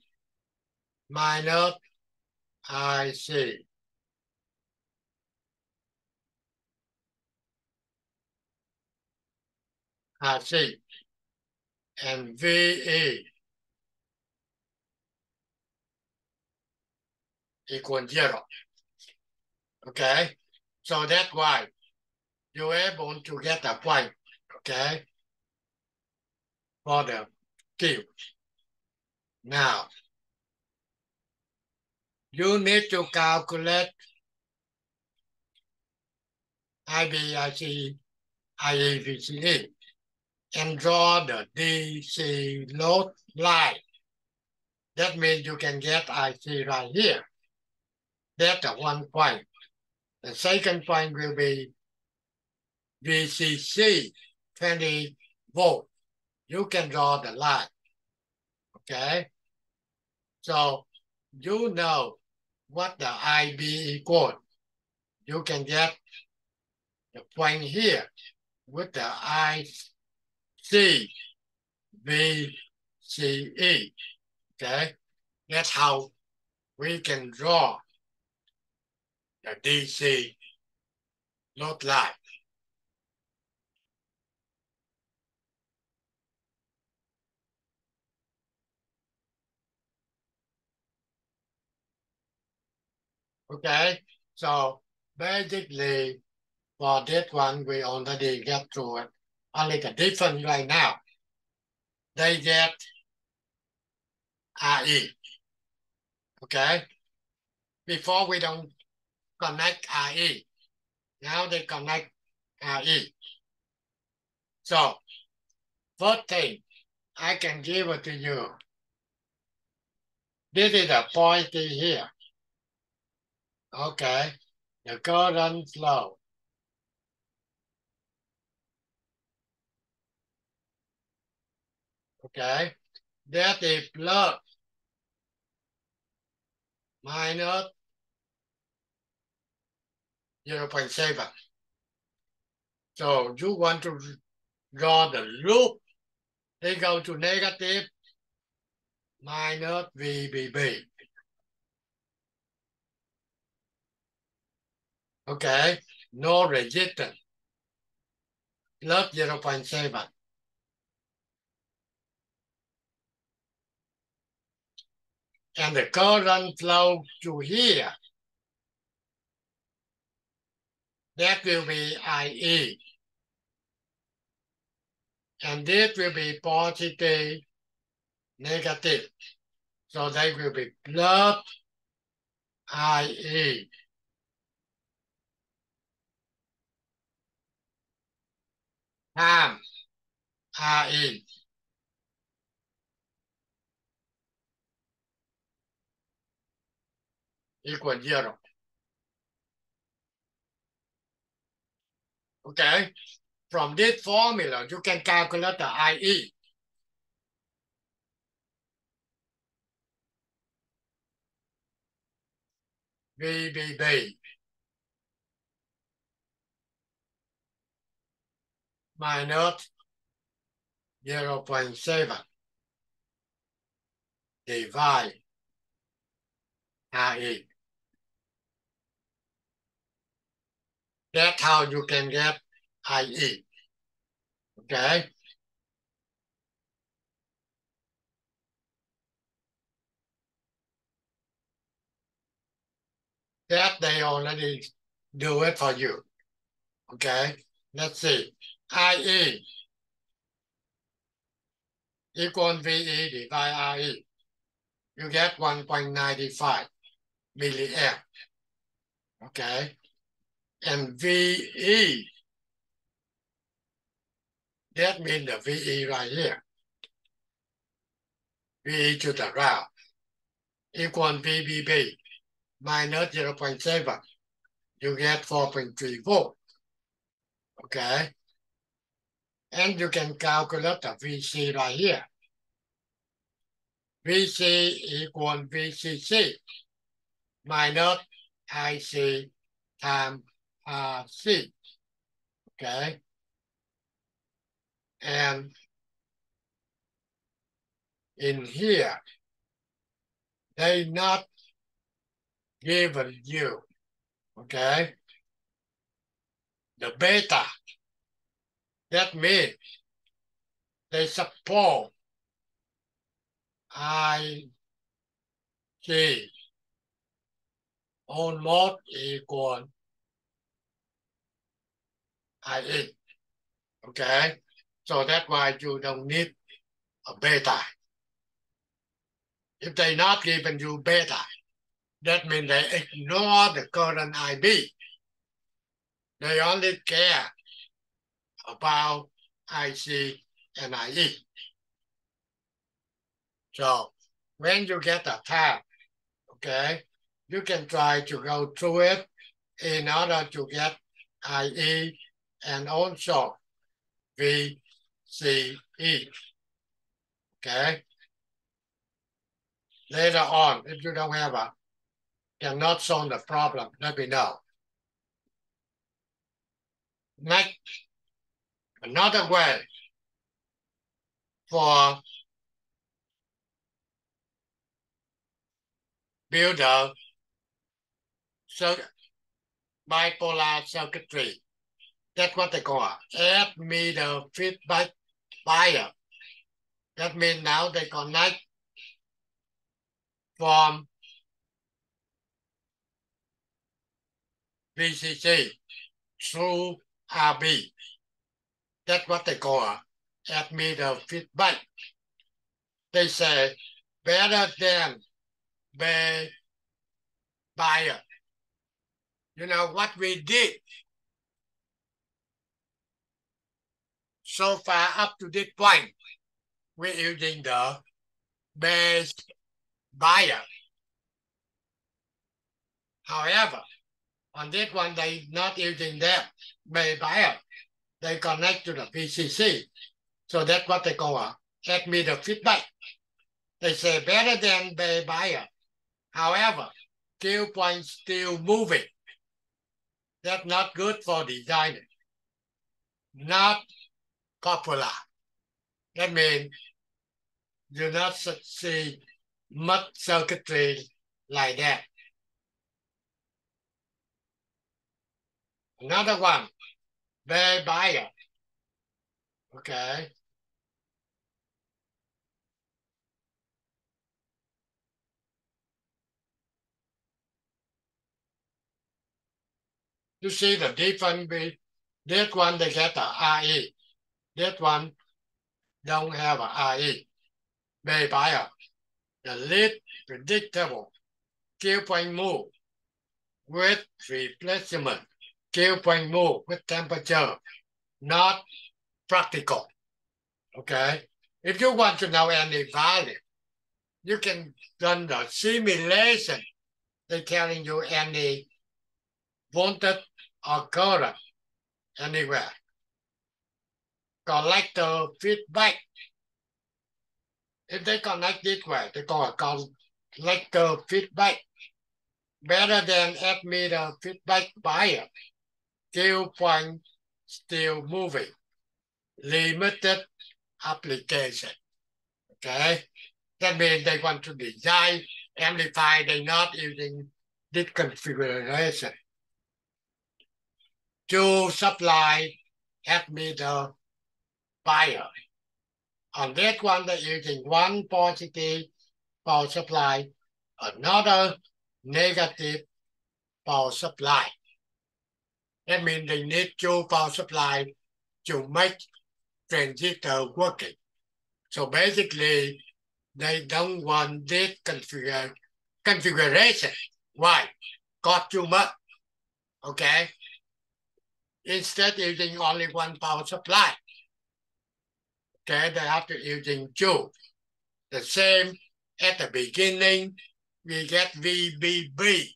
minus IC. IC and VE equal 0. Okay? So that's why you're able to get a point, okay, for the Q. Now, you need to calculate IB, IC, IE, VCE, and draw the DC load line. That means you can get IC right here. That's the one point. The second point will be VCC, 20 volt. You can draw the line. Okay? So you know what the IB equal. You can get the point here with the IC, VCE. Okay? That's how we can draw the DC load line. Okay, so basically for this one, we already get through it. Only the difference right now, they get RE. Okay? Before we don't connect RE. Now they connect RE. So, first thing, I can give it to you. This is the point here. Okay. The current flow. Okay. That is plus minus 0.7. So you want to draw the loop. They go to negative minus VBB. Okay. No resistance. Plus 0.7. And the current flow to here. That will be IE. And this will be positive, negative. So they will be plus IE. Times RE. Equal 0. Okay? From this formula, you can calculate the IE. VBB minus 0.7 divide RE. That's how you can get IE. Okay? That they already do it for you. Okay? Let's see. IE equal VE divide RE. You get 1.95 milliamp. Okay? And VE, that means the VE right here. VE to the ground equal VBB minus 0.7. You get 4.3 volt. Okay? And you can calculate the VC right here. VC equal VCC minus IC times RC. Okay? And in here, they not given you, okay, the beta. That means they support IC almost equal IE. Okay? So that's why you don't need a beta. If they not giving you beta, that means they ignore the current IB. They only care about IC and IE. So when you get a tab, okay, you can try to go through it in order to get IE and also VCE. Okay. Later on, if you don't have cannot solve the problem, let me know. Next, another way for build a bipolar circuitry. That's what they call it. F-meter feedback bias. That means now they connect from VCC through RB. That's what they call F-meter feedback. They say better than B buyer. You know what we did so far up to this point? We're using the base buyer. However, on this one, they not using that base buyer. They connect to the VCC. So that's what they call a add meter feedback. They say better than base buyer. However, Q point still moving. That's not good for designer. Not popular. That means you not see much circuitry like that. Another one, base buyer. Okay. You see the difference with that one, they get a RE. That one don't have a RE. Base buyer. The lead predictable. Q point move with replacement. Q point move with temperature. Not practical. Okay. If you want to know any value, you can run the simulation. They're telling you any voltage or current anywhere. Collector feedback. If they connect this way, they call it collector feedback. Better than add meter feedback buyer. Q point still moving. Limited application. Okay. That means they want to design amplifier, they're not using this configuration. To supply add meter buyer. On that one, they're using one positive power supply, another negative power supply. That means they need two power supply to make transistor working. So basically, they don't want this configuration. Why? Cost too much. Okay. Instead using only one power supply. Okay, they have to using two. The same at the beginning, we get VBB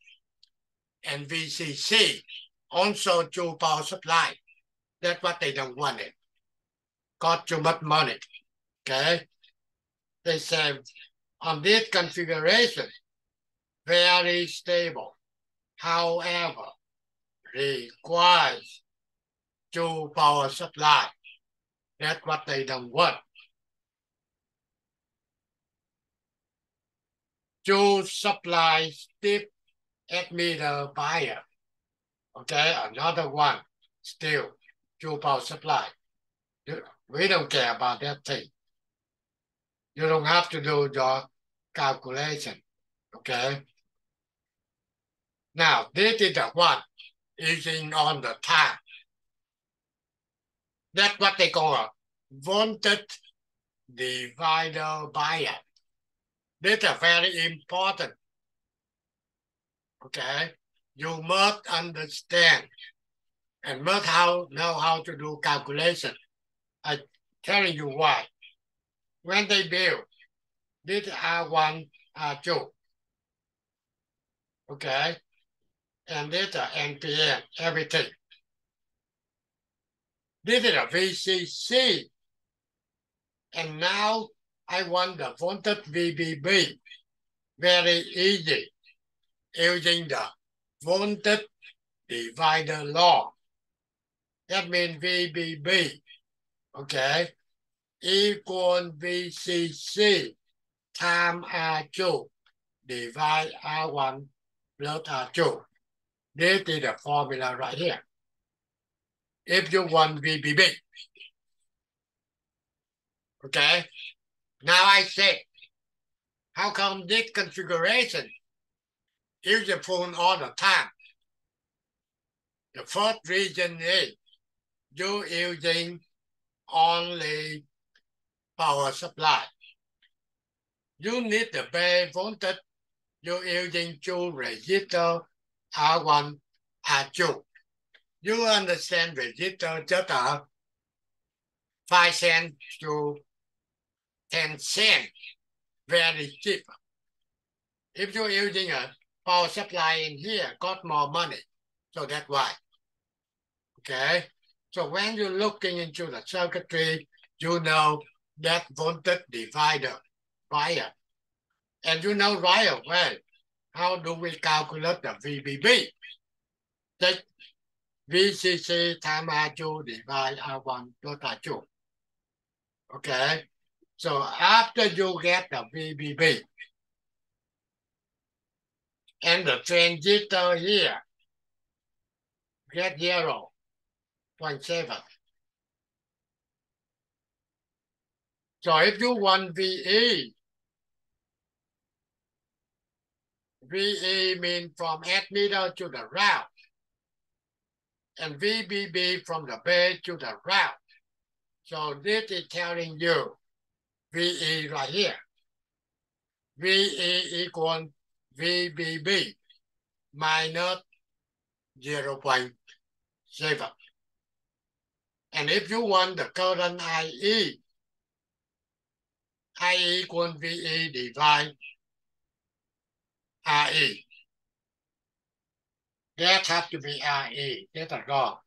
and VCC, also two power supply. That's what they don't want it. Cost too much money. Okay. They say on this configuration, very stable. However, requires two power supply. That's what they don't want. Two supply stiff add meter buyer. Okay, another one still two power supply. We don't care about that thing. You don't have to do your calculation. Okay. Now this is the one using on the time. That's what they call a voltage divider buyer. This is very important. Okay. You must understand and must know how to do calculation. I'm telling you why. When they build, this R1, R2. Okay. And this is NPN, everything. This is a VCC. And now I want the voltage VBB. Very easy. Using the voltage divider law. That means VBB, okay, equal VCC times R2 divide R1 plus R2. This is the formula right here. If you want VBB. Okay. Now I say, how come this configuration is useful all the time? The first reason is you're using only power supply. You need the base voltage. You're using two resistors, R1, R2. You understand resistor just 5 cents to 10 cents, very cheap. If you're using a power supply in here, cost more money. So that's why. Okay. So when you're looking into the circuitry, you know that voltage divider wire. And you know right away, how do we calculate the VBB? Take VCC times R2 divide R1 plus R2. Okay. So after you get the VBB, and the transistor here get 0.7. So if you want VE means from admitter to the route, and VBB from the base to the route. So this is telling you VE right here. VE equals VBB minus 0.7. And if you want the current IE equals VE divided RE. That has to be RE. That's wrong.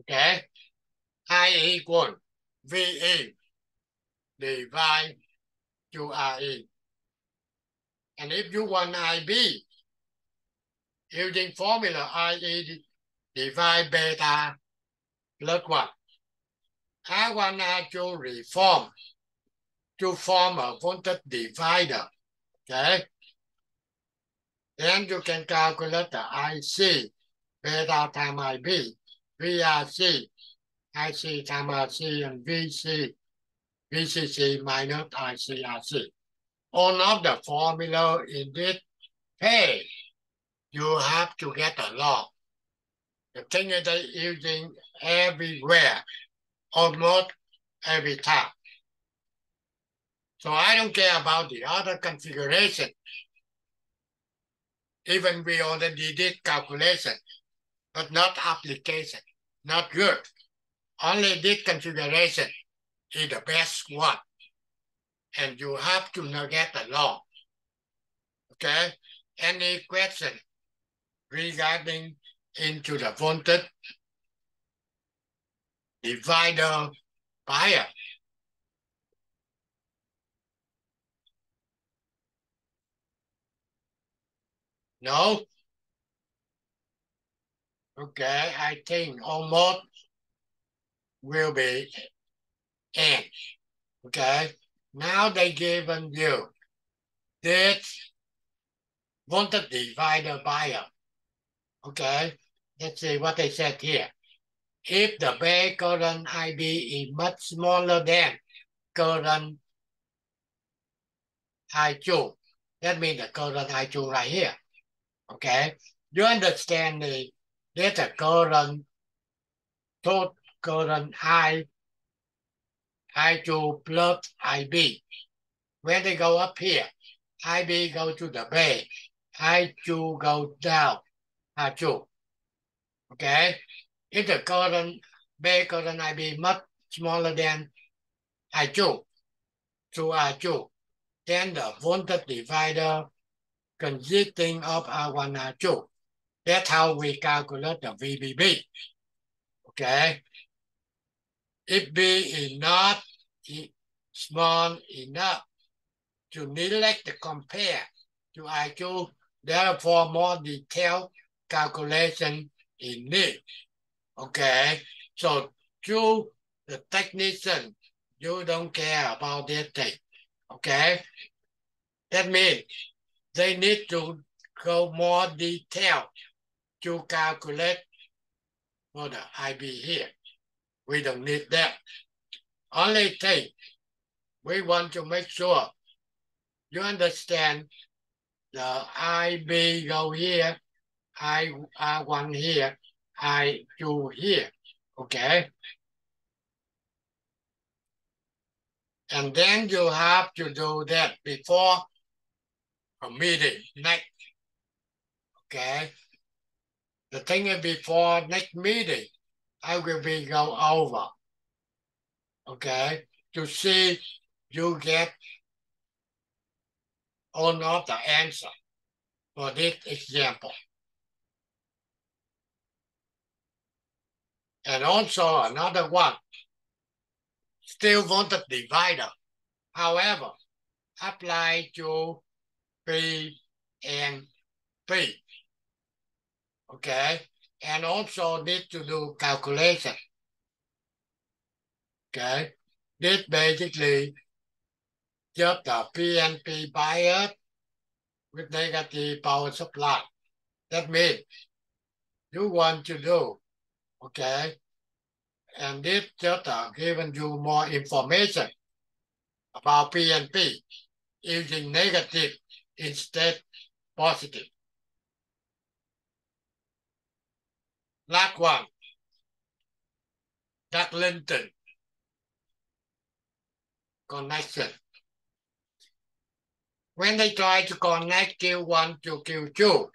Okay? I equal VE divided to RE. And if you want IB, using formula IE divide beta plus 1. R1, R2 reform to form a voltage divider. Okay? Then you can calculate the IC beta times IB, VRC, IC times RC, and VCC minus ICRC. All of the formula in this page, you have to get along. The thing is they're using everywhere, almost every time. So I don't care about the other configuration. Even we already did calculation, but not application, not good. Only this configuration is the best one. And you have to now get along. Okay? Any question regarding into the voltage divider wire? No? Okay, I think almost will be end. Okay, now they given you this voltage divider wire. Okay, let's see what they said here. If the base current IB is much smaller than current I2, that means the current I2 right here. Okay, you understand there's a current, total current I2 plus IB. When they go up here, IB go to the base, I2 go down, I2. Okay, if the current base current IB much smaller than I2 to R2, then the voltage divider consisting of R1, R2. That's how we calculate the VBB. Okay. If B is not small enough to neglect the compare to I2, therefore more detailed calculation is needed. Okay. So to the technician, you don't care about this thing. Okay. That means they need to go more detailed to calculate for the IB here. We don't need that. Only thing, we want to make sure you understand the IB go here, R1 here, I do here. Okay. And then you have to do that before a meeting next. Okay. The thing is before next meeting, I will be go over. Okay. To see you get all of the answer for this example. And also another one, still wanted divider. However, apply to P and P. Okay. And also need to do calculation. Okay. This basically just the PNP bias with negative power supply. That means you want to do, okay, and this just giving you more information about PNP using negative instead positive. Last one, Darlington connection. When they try to connect Q1 to Q2,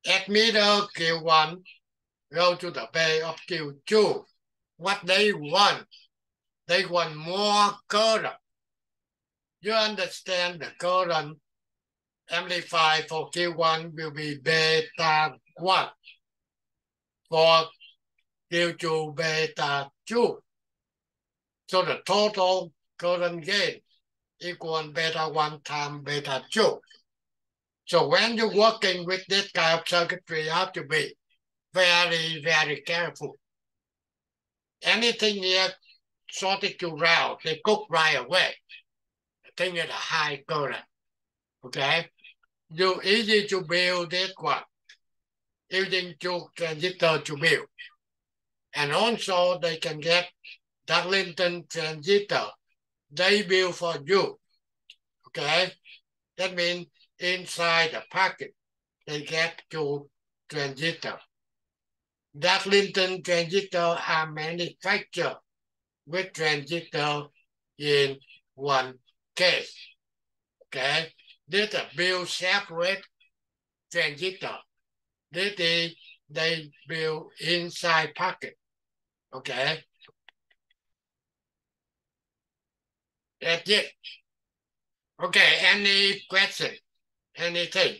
admitter Q1 go to the bay of Q2. What they want more current. You understand the current amplified for Q1 will be beta 1. For Q2 beta 2. So the total current gain equal beta 1 times beta 2. So when you're working with this kind of circuitry, you have to be very, very careful. Anything here shorted to ground, they cook right away. The thing is a high current. Okay? You easy to build this one using two transistor to build. And also they can get Darlington transistor. They build for you. Okay? That means inside the packet, they get two transistor. Darlington transistor are manufactured with transistor in one case. Okay? This is a build separate transistor. This is they build inside packet. Okay? That's it. Okay, any question? Anything?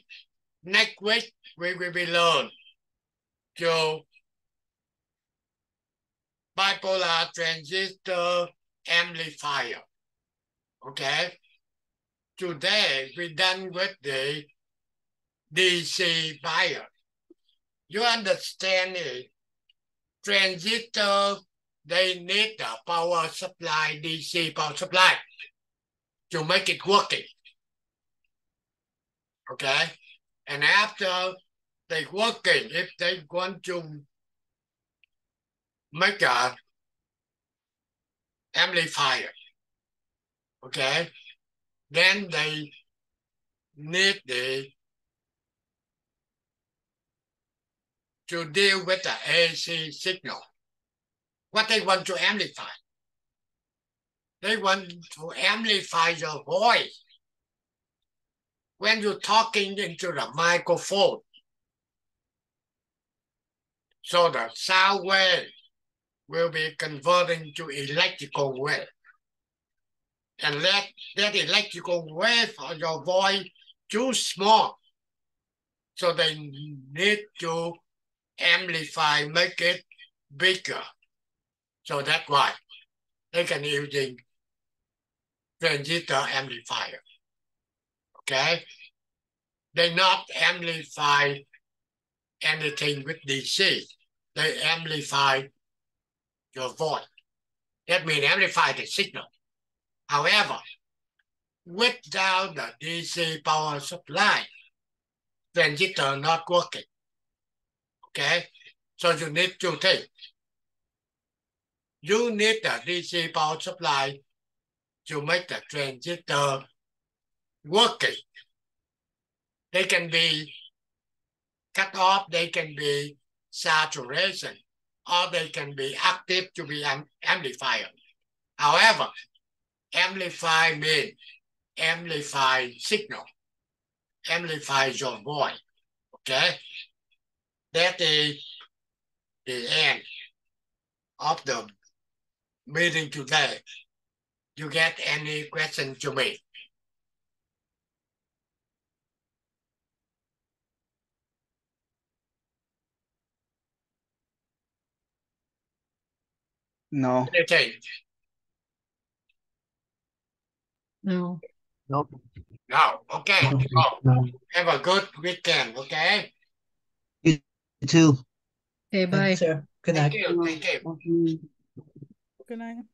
Next week, we will be learn to bipolar transistor amplifier. Okay? Today, we're done with the DC bias. You understand it? Transistor, they need the power supply, DC power supply to make it working. Okay? And after they working, if they want to make a amplifier, okay, then they need to deal with the AC signal. What they want to amplify? They want to amplify your voice. When you're talking into the microphone, so the sound wave will be converting to electrical wave. And that electrical wave of your voice too small. So they need to amplify, make it bigger. So that's why they can using transistor amplifier. Okay? They not amplify anything with DC. They amplify your voice. That means amplify the signal. However, without the DC power supply, transistor not working. Okay? So you need two things. You need the DC power supply to make the transistor working. They can be cut off, they can be saturation, or they can be active to be amplifier. However, amplify means amplify signal, amplify your voice. Okay, that is the end of the meeting today. You get any question to me? No. Anything? No. Nope. No. Okay. So No. have a good weekend. Okay. You too. Thank Okay, you, bye. sir. Good Thank night. you. Thank you. Okay. Good night.